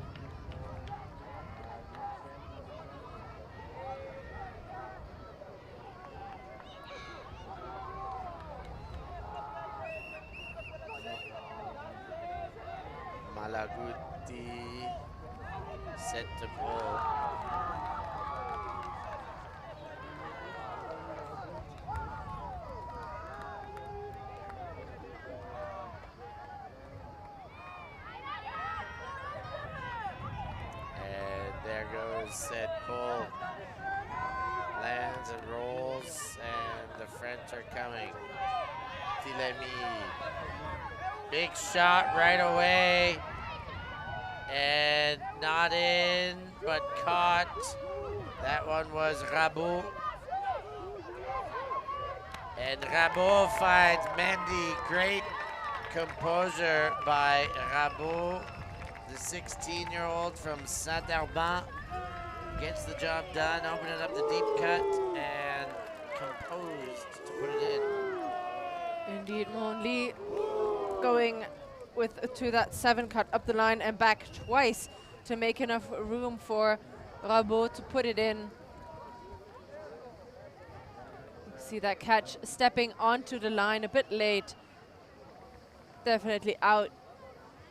Malaguti set to pull. And there goes set pull. Lands and rolls, and the French are coming. Tilemi. Big shot right away. And not in, but caught. That one was Rabot. And Rabot finds Mendy. Great composure by Rabot, the 16-year-old from Saint-Herbin. Gets the job done, opening up the deep cut, and composed to put it in. Indeed, Monli going to that 7 cut up the line and back twice to make enough room for Rabot to put it in. See that catch stepping onto the line a bit late. Definitely out,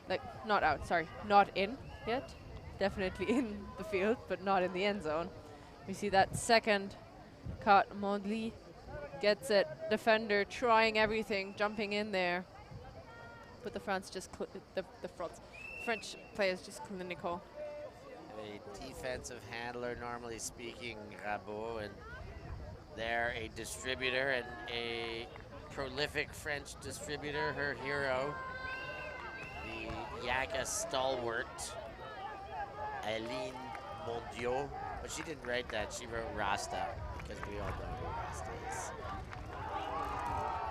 like not out, sorry, not in yet. Definitely in the field, but not in the end zone. We see that second cut, Mondli gets it, defender trying everything, jumping in there. But the French players just clinical. A defensive handler, normally speaking, Rabot, and they're a distributor and a prolific French distributor. Her hero, the Yaka stalwart, Aileen Mondiaux. But she didn't write that, she wrote Rasta, because we all know who Rasta is.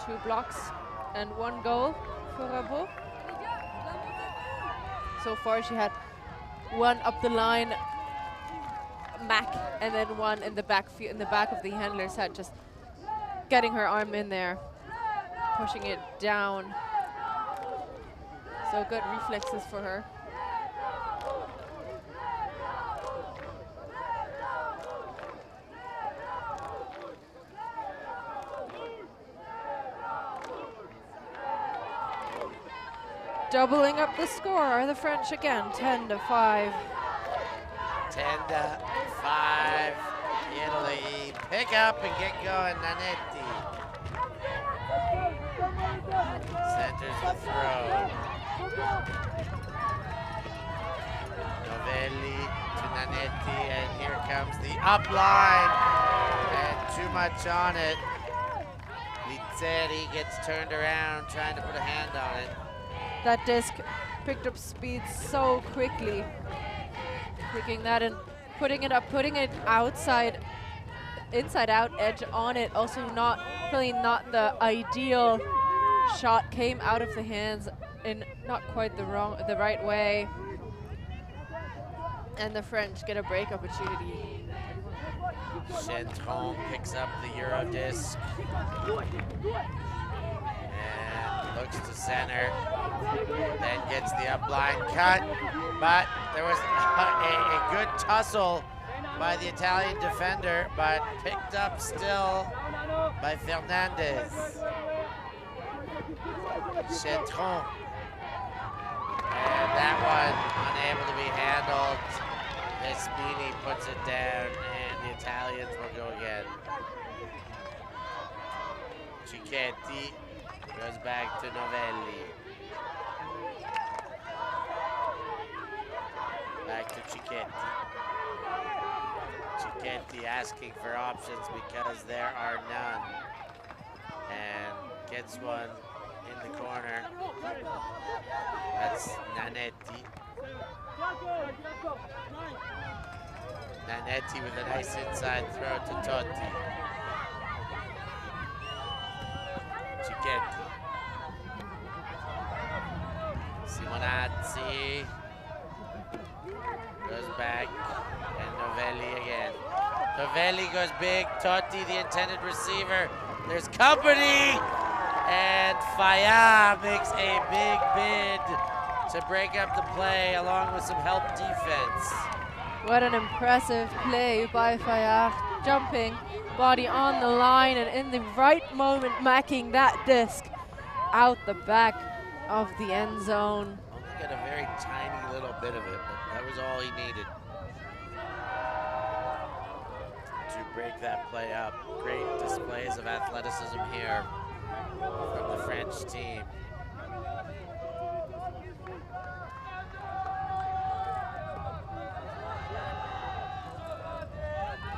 2 blocks and 1 goal for Rabot. So far she had 1 up the line, Mac, and then 1 in the back of the handler's head, just getting her arm in there, pushing it down. So good reflexes for her. Doubling up the score are the French again, 10-5. 10-5, Italy. Pick up and get going, Nanetti. Centers the throw. Novelli to Nanetti, and here comes the up line. And too much on it. Lizzeri gets turned around, trying to put a hand on it. That disc picked up speed so quickly. Picking that and putting it up, putting it outside, inside out edge on it. Also really not the ideal shot. Came out of the hands in not quite the right way. And the French get a break opportunity. Chentron picks up the Euro disc. Looks to center, then gets the upline cut, but there was a good tussle by the Italian defender, but picked up still by Fernandez. Chentron, and that one unable to be handled. Vespini puts it down, and the Italians will go again. Cicchetti goes back to Novelli. Back to Cicchetti. Cicchetti asking for options because there are none. And gets one in the corner. That's Nanetti. Nanetti with a nice inside throw to Totti. Cicchetti. Simonazzi goes back, and Novelli again. Novelli goes big, Totti the intended receiver. There's company, and Fayard makes a big bid to break up the play along with some help defense. What an impressive play by Fayard, jumping, body on the line, and in the right moment macking that disc out the back of the end zone. Only got a very tiny little bit of it, but that was all he needed to break that play up. Great displays of athleticism here from the French team.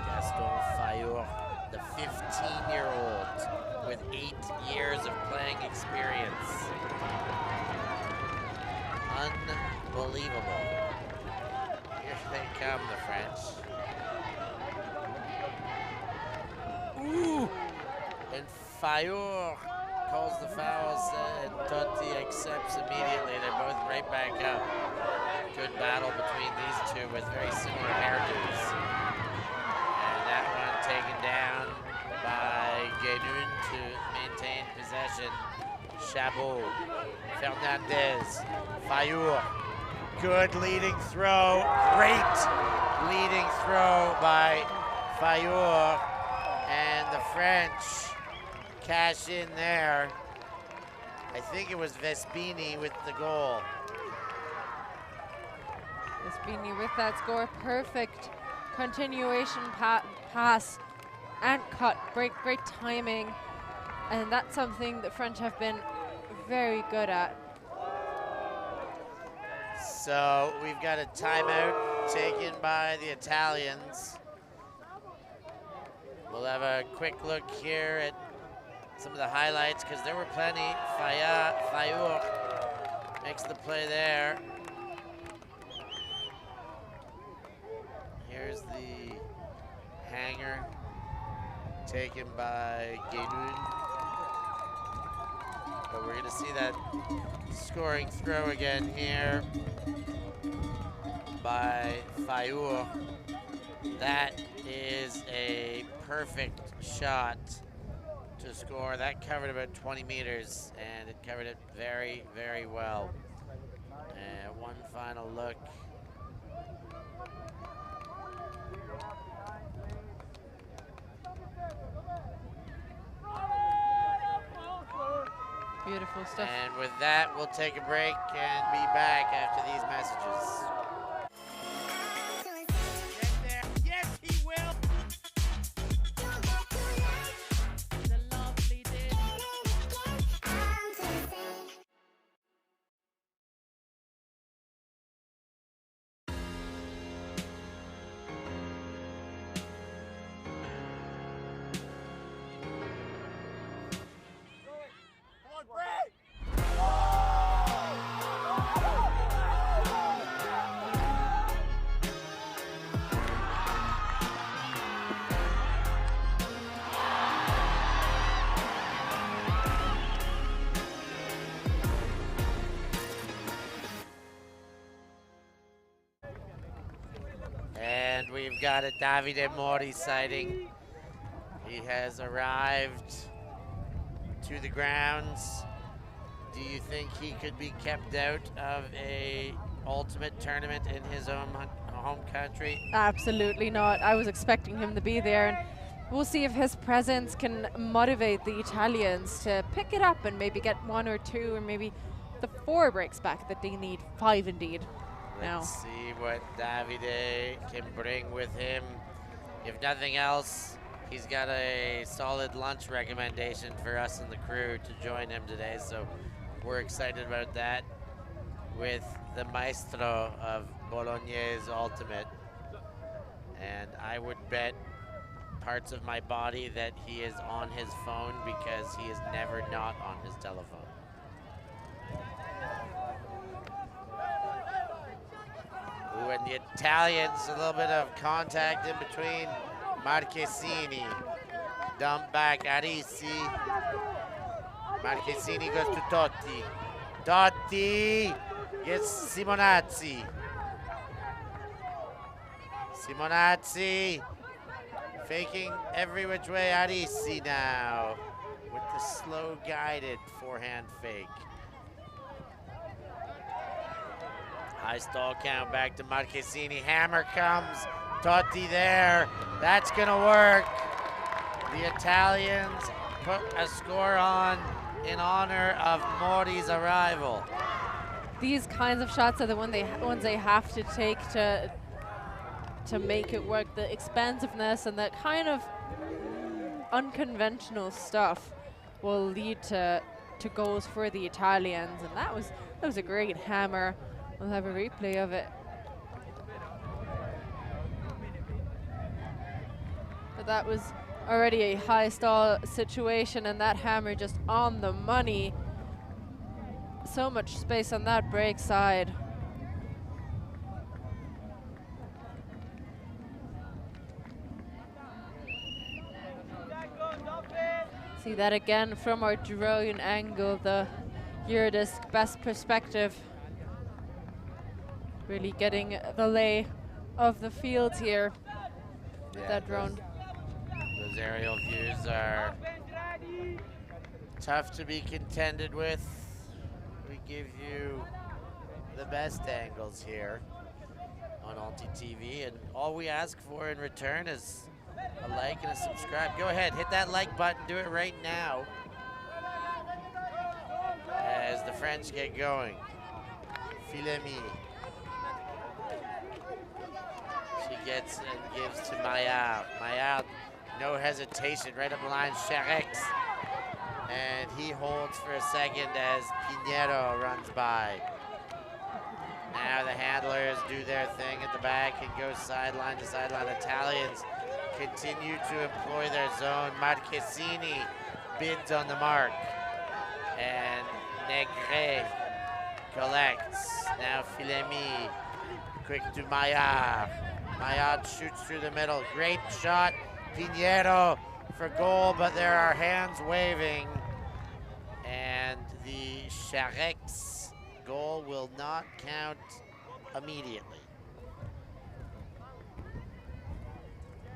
Gaston Fayard, the 15-year-old with 8 years of playing experience. Unbelievable. Here they come, the French. Ooh! And Fayard calls the fouls, and Totti accepts immediately. They're both right back up. Good battle between these two with very similar hairdos. And that one taken down by Guénoun to maintain possession. Chabot, Fernandez, Fayard. Good leading throw. Great leading throw by Fayard. And the French cash in there. I think it was Vespini with the goal. Vespini with that score, perfect continuation pass and cut, great timing, and that's something the French have been very good at. So we've got a timeout taken by the Italians. We'll have a quick look here at some of the highlights because there were plenty. Fayard makes the play there. Here's the hanger taken by Guénoun. But we're going to see that scoring throw again here by Fayard. That is a perfect shot to score. That covered about 20 meters, and it covered it very, very well. And one final look. Beautiful stuff. And with that, we'll take a break and be back after these messages. Get there. Yes, he will. The lovely day. And we've got a Davide Mori sighting. He has arrived to the grounds. Do you think he could be kept out of a ultimate tournament in his own home country? Absolutely not. I was expecting him to be there, and we'll see if his presence can motivate the Italians to pick it up and maybe get 1 or 2 or maybe the 4 breaks back that they need, 5 indeed. Let's see what Davide can bring with him. If nothing else, he's got a solid lunch recommendation for us and the crew to join him today, so we're excited about that with the maestro of Bolognese Ultimate. And I would bet parts of my body that he is on his phone because he is never not on his telephone. Ooh, and the Italians, a little bit of contact in between. Marchesini, dump back, Arisi. Marchesini goes to Totti. Totti gets Simonazzi. Simonazzi faking every which way. Arisi now with the slow guided forehand fake. High stall count back to Marchesini. Hammer comes. Totti there. That's gonna work. The Italians put a score on in honor of Mori's arrival. These kinds of shots are the ones they have to take to make it work. The expansiveness and that kind of unconventional stuff will lead to goals for the Italians, and that was a great hammer. We'll have a replay of it. But that was already a high stall situation, and that hammer just on the money. So much space on that break side. See that again from our drone angle, the Eurodisc best perspective. Really getting the lay of the field here with that drone. Those aerial views are tough to be contended with. We give you the best angles here on ULTI.TV, and all we ask for in return is a like and a subscribe. Go ahead, hit that like button, do it right now as the French get going. Filemi. She gets and gives to Maillard. Maillard, no hesitation, right up the line, Charex. And he holds for a second as Pinheiro runs by. Now the handlers do their thing at the back and go sideline to sideline. Italians continue to employ their zone. Marchesini bids on the mark. And Negre collects. Now Filemi, quick to Maillard. Maillard shoots through the middle. Great shot. Pinheiro for goal, but there are hands waving. And the Charex goal will not count immediately.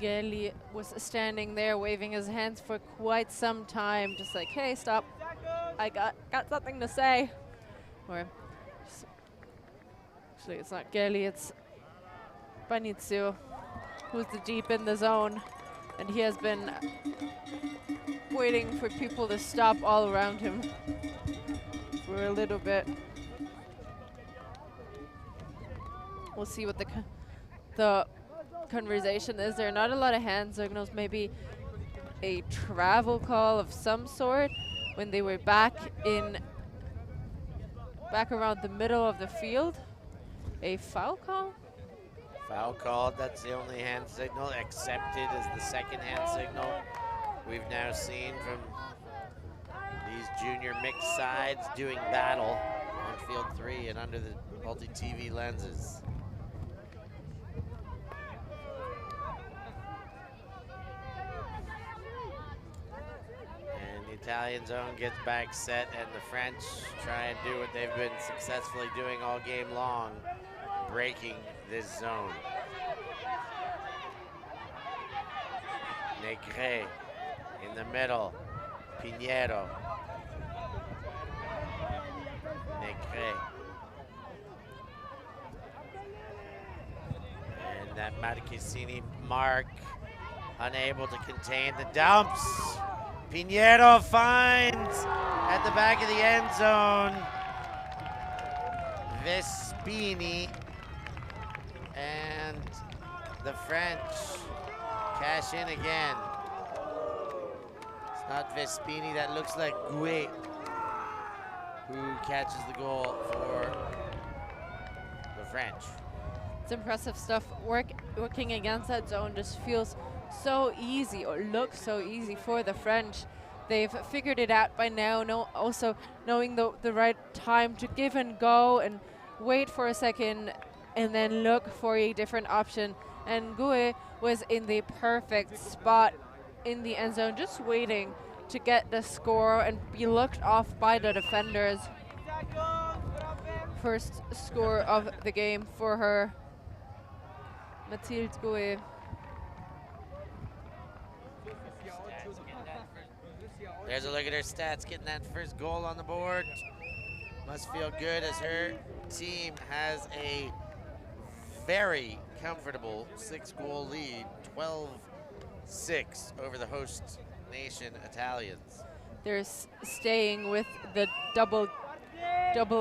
Gelli was standing there waving his hands for quite some time, just like, hey, stop. I got something to say. Or actually, it's not Gelli, it's Banizio, who's the deep in the zone. And he has been waiting for people to stop all around him for a little bit. We'll see what the conversation is. There are not a lot of hand signals, maybe a travel call of some sort when they were back around the middle of the field. A foul call? Foul called, that's the only hand signal. Accepted as the second hand signal we've now seen from these junior mixed sides doing battle on field 3 and under the ULTI.TV lenses. And the Italian zone gets back set, and the French try and do what they've been successfully doing all game long, breaking this zone. Negre in the middle. Pinheiro. Negre. And that Marchesini mark unable to contain the dumps. Pinheiro finds at the back of the end zone. Vespini. And the French cash in again. It's not Vespini, that looks like Gouet who catches the goal for the French. It's impressive stuff. Working against that zone just feels so easy, or looks so easy for the French. They've figured it out by now, also knowing the right time to give and go and wait for a second and then look for a different option. And Gue was in the perfect spot in the end zone, just waiting to get the score and be looked off by the defenders. First score of the game for her, Mathilde Gue. There's a look at her stats, getting that first goal on the board. Must feel good as her team has a very comfortable 6-goal lead, 12-6 over the host nation Italians. They're staying with the double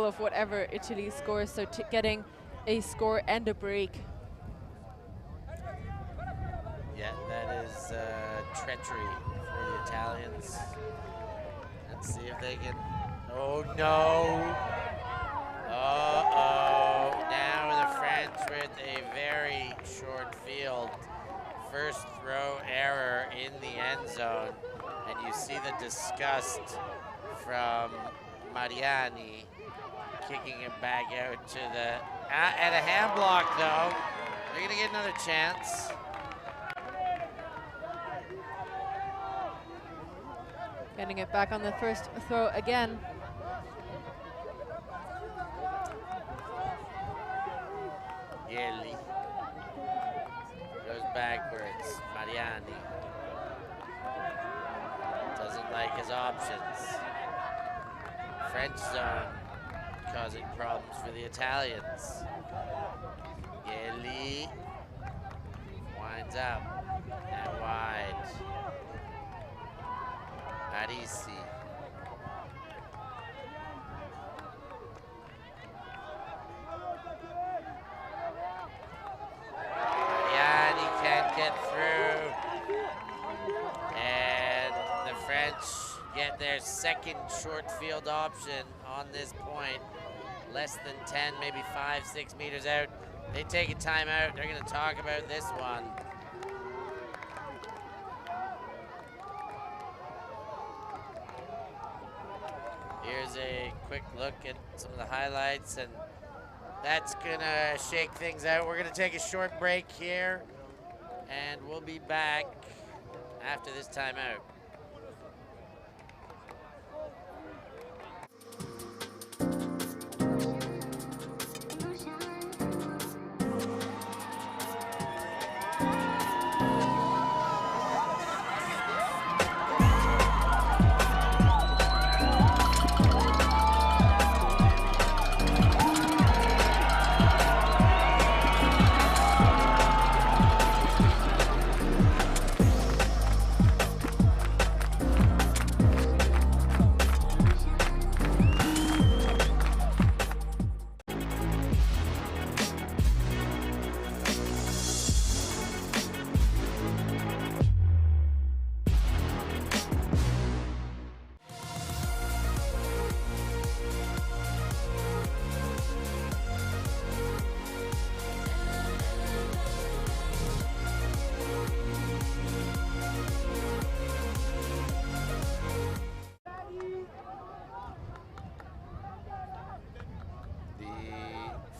of whatever Italy scores, so getting a score and a break. Yeah, that is treachery for the Italians. Let's see if they can. Oh no! Uh-oh. Now the French with a very short field. First throw error in the end zone. And you see the disgust from Mariani kicking it back out to the. And a hand block though. They're going to get another chance. Getting it back on the first throw again. Gelli goes backwards. Mariani doesn't like his options. French zone causing problems for the Italians. Gelli winds up and wide. Parisi. Mariani can't get through. And the French get their second short field option on this point. Less than 10, maybe 5, 6 meters out. They take a timeout. They're going to talk about this one. Here's a quick look at some of the highlights, and that's gonna shake things out. We're gonna take a short break here, and we'll be back after this timeout.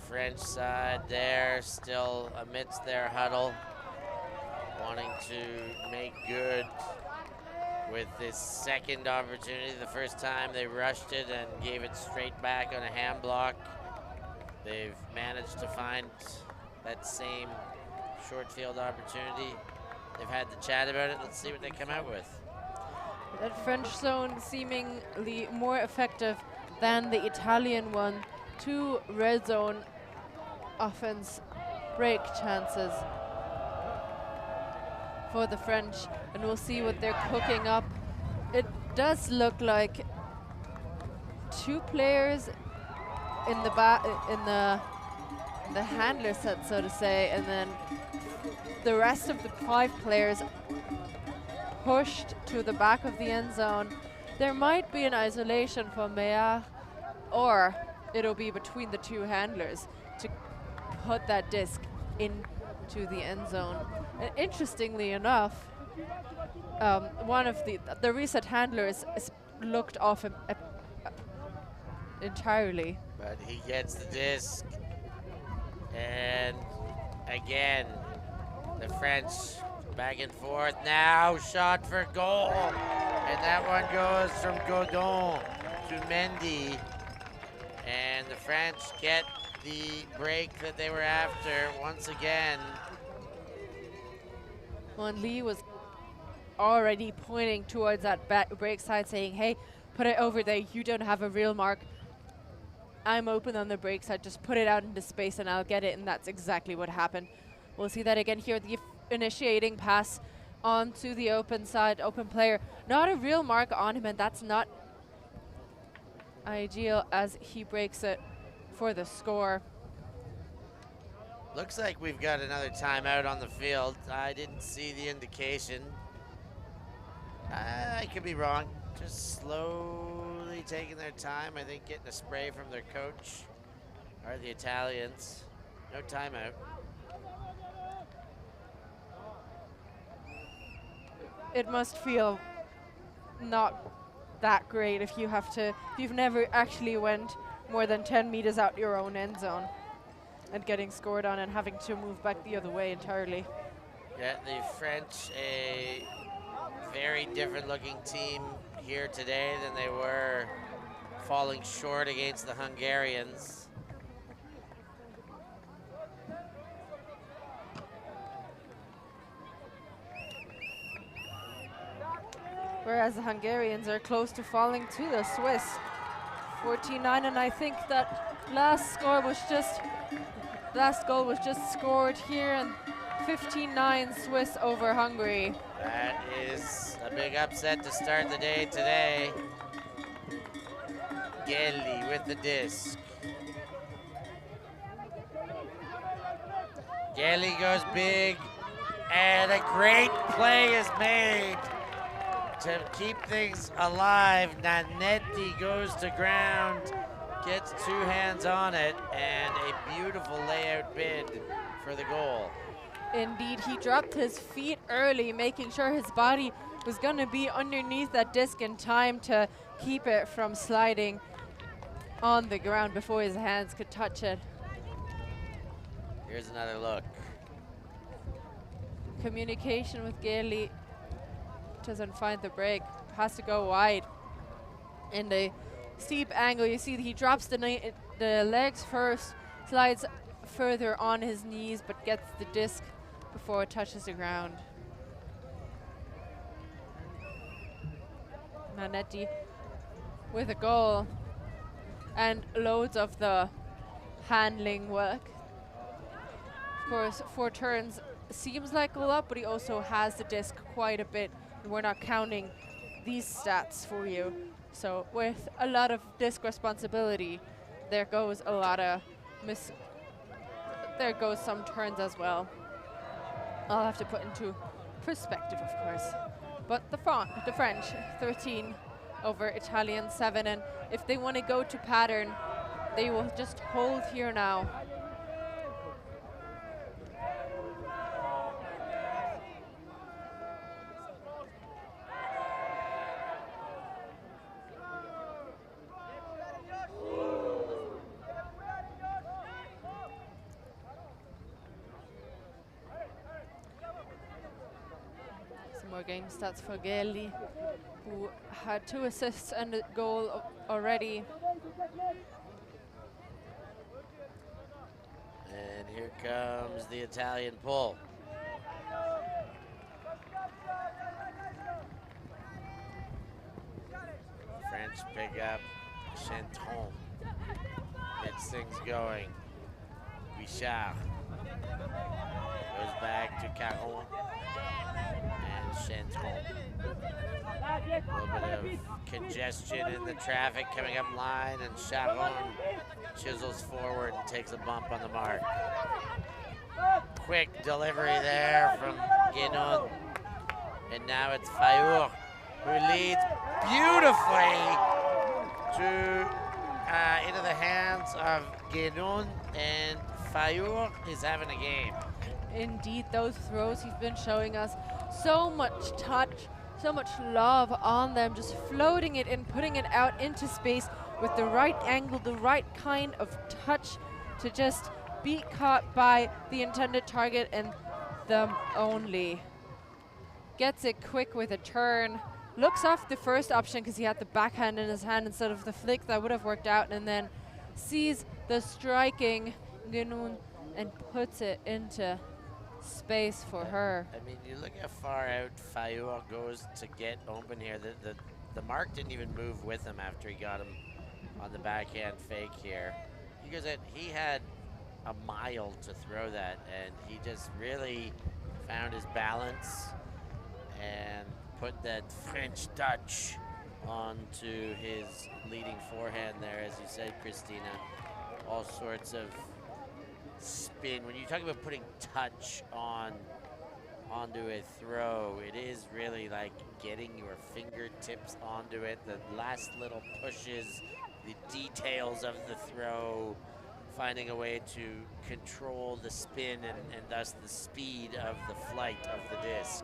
French side there, still amidst their huddle, wanting to make good with this second opportunity. The first time they rushed it and gave it straight back on a hand block. They've managed to find that same short field opportunity. They've had to chat about it. Let's see what they come out with. That French zone seemingly more effective than the Italian one. 2 red zone offense break chances for the French, and we'll see what they're cooking up. It does look like 2 players in the handler set, so to say, and then the rest of the 5 players pushed to the back of the end zone. There might be an isolation for Meillard, or it'll be between the 2 handlers to put that disc into the end zone. And interestingly enough, one of the reset handlers is looked off entirely. But he gets the disc, And again, the French back and forth. Now shot for goal. And that one goes from Godon to Mendy. And the French get the break that they were after once again. Well, and Lee was already pointing towards that break side saying, hey, put it over there. You don't have a real mark. I'm open on the break side. Just put it out into space and I'll get it. And that's exactly what happened. We'll see that again here. The initiating pass onto the open side, open player. Not a real mark on him, and that's not ideal as he breaks it for the score. Looks like we've got another timeout on the field. I didn't see the indication. I could be wrong. Just slowly taking their time. I think getting a spray from their coach are the Italians. No timeout. It must feel not that great if you've never actually went more than 10 meters out your own end zone and getting scored on and having to move back the other way entirely. Yeah, the French, a very different looking team here today than they were falling short against the Hungarians. Whereas the Hungarians are close to falling to the Swiss. 14-9, and I think that last goal was just scored here, and 15-9 Swiss over Hungary. That is a big upset to start the day today. Gelli with the disc. Gelli goes big, and a great play is made to keep things alive. Nanetti goes to ground, gets two hands on it, and a beautiful layout bid for the goal. Indeed, he dropped his feet early, making sure his body was going to be underneath that disc in time to keep it from sliding on the ground before his hands could touch it. Here's another look. Communication with Gailey doesn't find the break, has to go wide. In the steep angle, you see that he drops the legs first, slides further on his knees, but gets the disc before it touches the ground. Nanetti with a goal and loads of the handling work. Of course, 4 turns seems like a lot, but he also has the disc quite a bit. We're not counting these stats for you. So with a lot of disc responsibility, there goes a lot of there goes some turns as well. I'll have to put into perspective, of course. But the French, 13 over Italian 7, and if they want to go to pattern, they will just hold here now. Game stats for Gelli, who had 2 assists and a goal already. And here comes the Italian pull. French pick up Chantron. Gets things going. Richard goes back to Caron. Chantron. A little bit of congestion in the traffic coming up line, and Charon chisels forward and takes a bump on the mark. Quick delivery there from Guénon. And now it's Fayour who leads beautifully into the hands of Guénon, and Fayour is having a game. Indeed, those throws he's been showing us, so much touch, so much love on them, just floating it and putting it out into space with the right angle, the right kind of touch to just be caught by the intended target and them only. Gets it quick with a turn. Looks off the first option because he had the backhand in his hand instead of the flick. That would have worked out. And then sees the striking Gunun and puts it into space for her. I mean, you look how far out Fayua goes to get open here. The mark didn't even move with him after he got him on the backhand fake here. He goes out, he had a mile to throw that, and he just really found his balance and put that French touch onto his leading forehand there, as you said, Christina. All sorts of spin. When you talk about putting touch onto a throw, it is really like getting your fingertips onto it, the last little pushes, the details of the throw, finding a way to control the spin and thus the speed of the flight of the disc.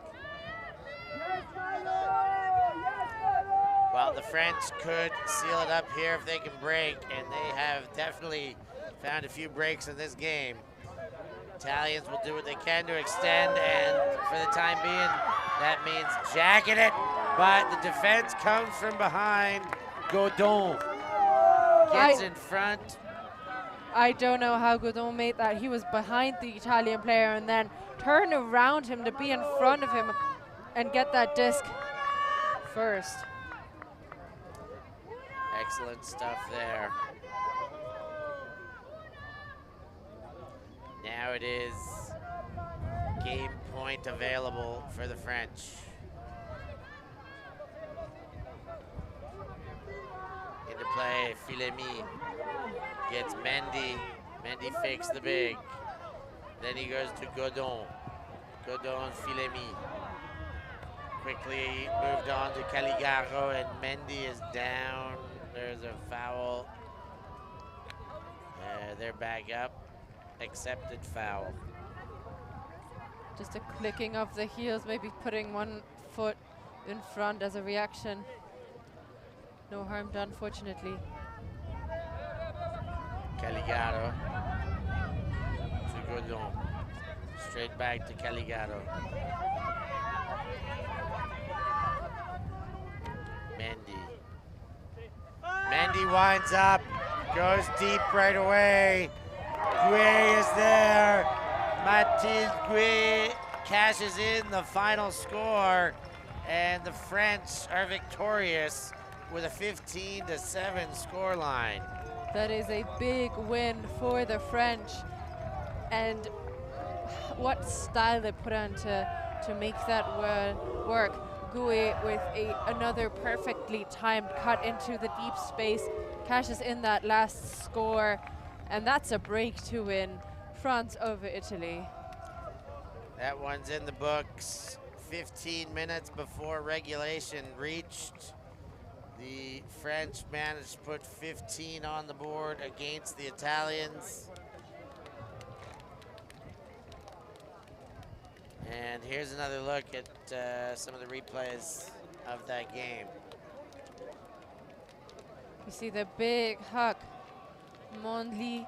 Well, the French could seal it up here if they can break, and they have definitely found a few breaks in this game. Italians will do what they can to extend, and for the time being, that means jacking it, but the defense comes from behind. Godon gets in front. I don't know how Godon made that. He was behind the Italian player and then turned around him to be in front of him and get that disc first. Excellent stuff there. Now it is game point available for the French. Into play, Filemi gets Mendy. Mendy fakes the big. Then he goes to Godon. Godon, Filemi. Quickly moved on to Caligaro, and Mendy is down. There's a foul. They're back up. Accepted foul. Just a clicking of the heels, maybe putting one foot in front as a reaction. No harm done, fortunately. Caligaro to Godon. Straight back to Caligaro. Mendy. Mendy winds up, goes deep right away. Gouet is there. Mathilde Gouet cashes in the final score, and the French are victorious with a 15-7 scoreline. That is a big win for the French, and what style they put on to make that work. Gouet with another perfectly timed cut into the deep space, cashes in that last score, and that's a break to win. France over Italy. That one's in the books. 15 minutes before regulation reached, the French managed to put 15 on the board against the Italians. And here's another look at some of the replays of that game. You see the big huck. Mondli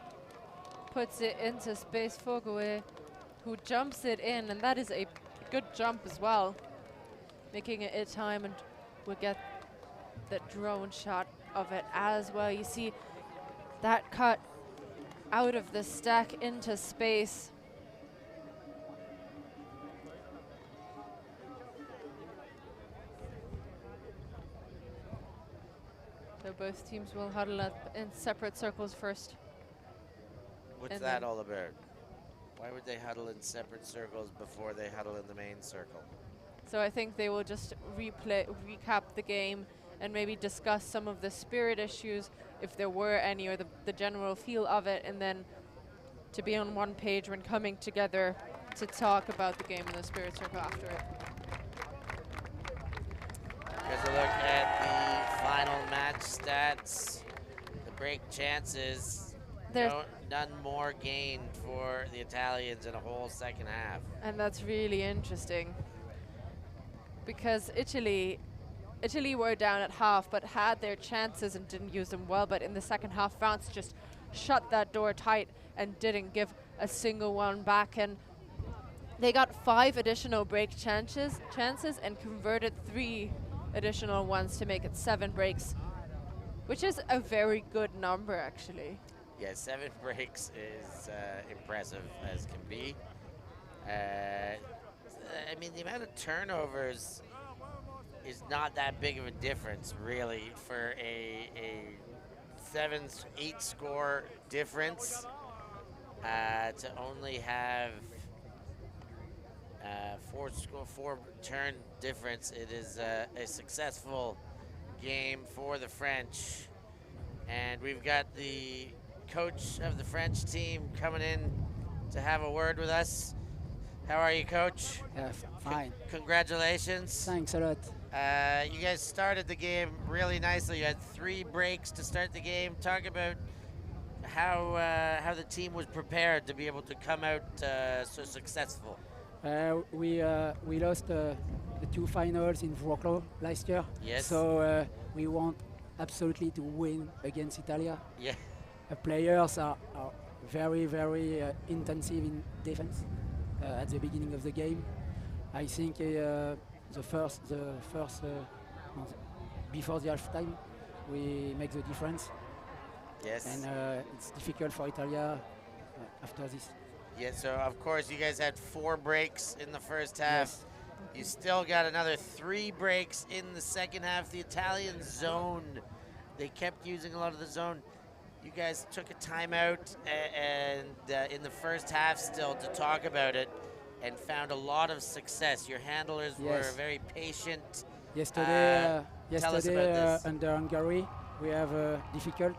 puts it into space for Gouet, who jumps it in, and that is a good jump as well, making it a time, and we'll get the drone shot of it as well. You see that cut out of the stack into space. So both teams will huddle up in separate circles first. What's And that then- all about? Why would they huddle in separate circles before they huddle in the main circle? So I think they will just recap the game and maybe discuss some of the spirit issues, if there were any, or the general feel of it, and then to be on one page when coming together to talk about the game in the spirit circle after it. Here's a look at the final match stats. The break chances. There's None more gained for the Italians in a whole second half. And that's really interesting, because Italy were down at half but had their chances and didn't use them well, but in the second half France just shut that door tight and didn't give a single one back. And they got 5 additional break chances and converted 3 additional ones to make it 7 breaks, which is a very good number, actually. Yeah, 7 breaks is impressive as can be. I mean, the amount of turnovers is not that big of a difference, really, for a 7-8 score difference. To only have 4 turn difference, it is a successful game for the French. And we've got the coach of the French team coming in to have a word with us. How are you, Coach? Fine. Congratulations. Thanks a lot. You guys started the game really nicely. You had 3 breaks to start the game. Talk about how the team was prepared to be able to come out so successful. We lost the 2 finals in Wrocław last year. Yes. So we want absolutely to win against Italia. Yeah. Players are very, very intensive in defense at the beginning of the game. I think the first before the half time, we make the difference. Yes. And it's difficult for Italia after this. Yeah, so of course you guys had 4 breaks in the first half. Yes. You still got another 3 breaks in the second half. The Italian zone, they kept using a lot of the zone. You guys took a timeout and in the first half still to talk about it and found a lot of success. Your handlers were very patient. Yesterday, tell us about this. under Hungary, we have difficult.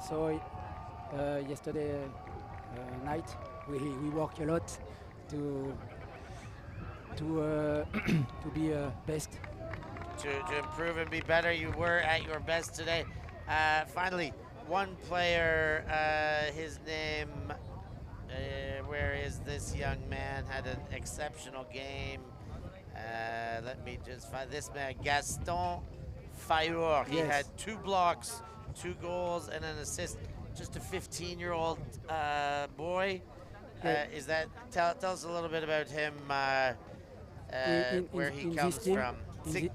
So yesterday night, we work a lot to be best. To improve and be better. You were at your best today. Finally, one player, his name, where is this young man, had an exceptional game. Let me just find this man, Gaston Fayour. He had 2 blocks, 2 goals, and an assist. Just a 15-year-old boy. Is that? Tell us a little bit about him, where he comes from. In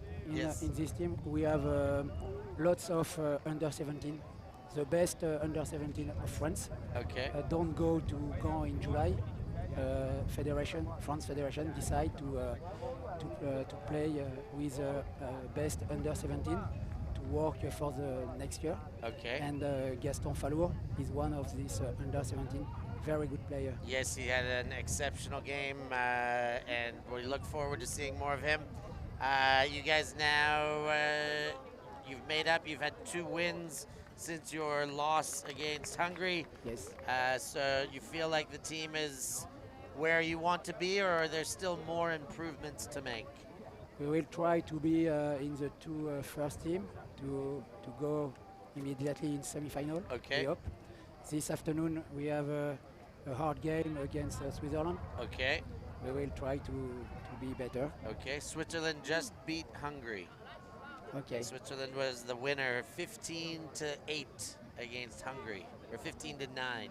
this team, we have lots of under 17. The best under 17 of France. Okay. Don't go to Gand in July. France Federation decide to play with best under 17 to work for the next year. Okay. And Gaston Fayour is one of these under 17. Very good player. Yes, he had an exceptional game, and we look forward to seeing more of him. You guys now, you've made up. You've had 2 wins since your loss against Hungary. Yes. So you feel like the team is where you want to be, or are there still more improvements to make? We will try to be in the 2 first team to go immediately in semi-final. Okay. We hope. This afternoon we have a hard game against Switzerland. Okay. We will try to be better. Okay. Switzerland just beat Hungary. Okay. Switzerland was the winner, 15-8 against Hungary, or 15-9.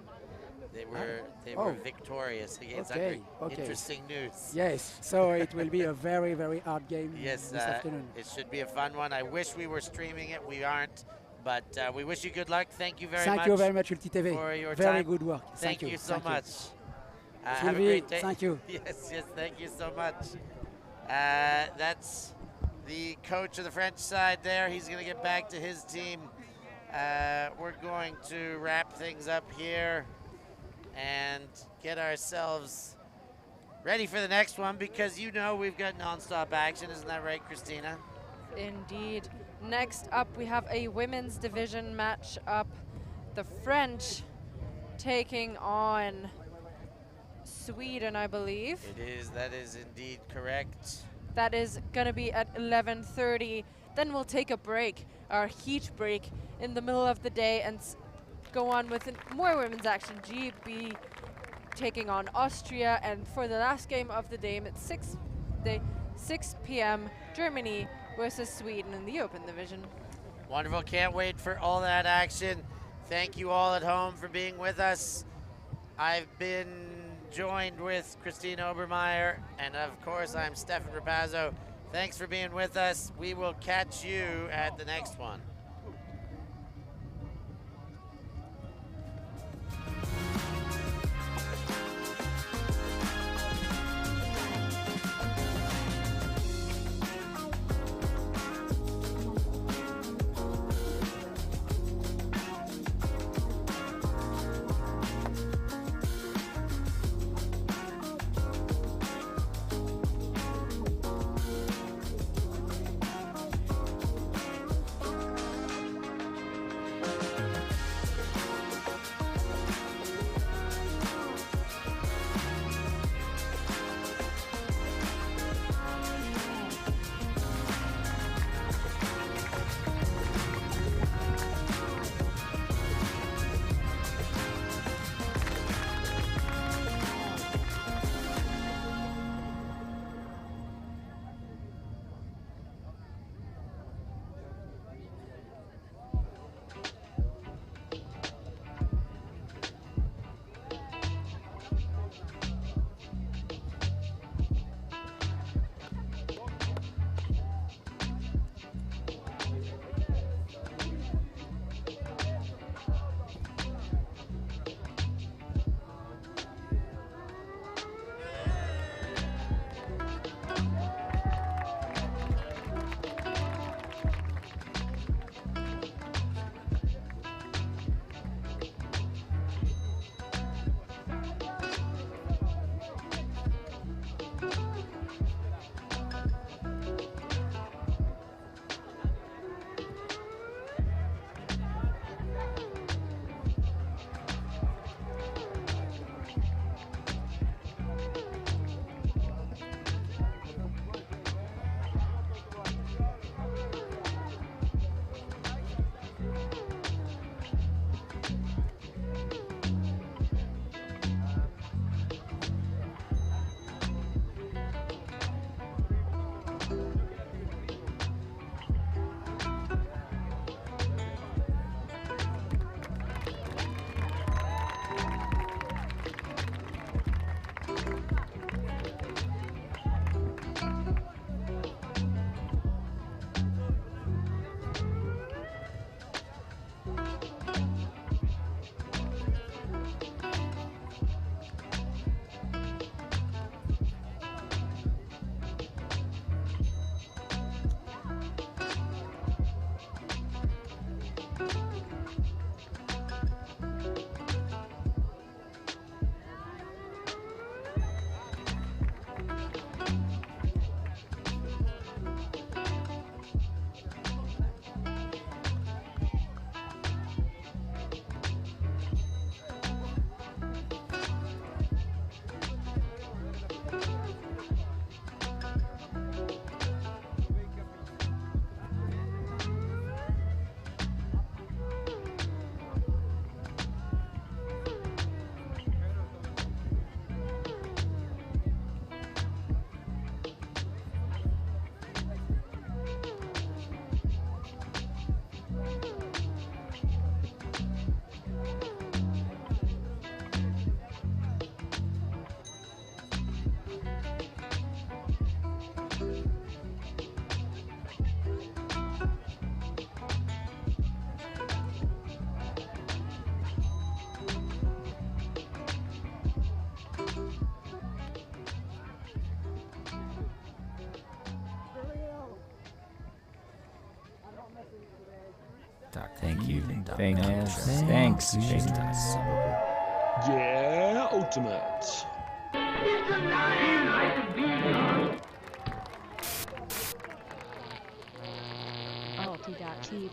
They were victorious against Hungary. Okay. Interesting news. Yes. So it will be a very, very hard game Yes, this afternoon. it should be a fun one. I wish we were streaming it. We aren't, but we wish you good luck. Thank you very much. Thank you very much, ULTI.TV. For your very time. good work. Thank you so much. Have a Sylvie, great day. thank you. Yes, thank you so much. That's the coach of the French side there. He's going to get back to his team. We're going to wrap things up here and get ourselves ready for the next one, because you know we've got non-stop action. Isn't that right, Christina? Indeed. Next up, we have a women's division match up. The French taking on Sweden, I believe. That is indeed correct. That is going to be at 11:30. Then we'll take a break, our heat break, in the middle of the day and go on with more women's action. GB taking on Austria, and for the last game of the day, at 6 p.m., Germany versus Sweden in the open division. Wonderful. Can't wait for all that action. Thank you all at home for being with us. I've been joined with Christine Obermeyer, and of course, I'm Stefan Rapazzo. Thanks for being with us. We will catch you at the next one. Thank you. Thanks. Yeah, ultimate. ULTI.TV.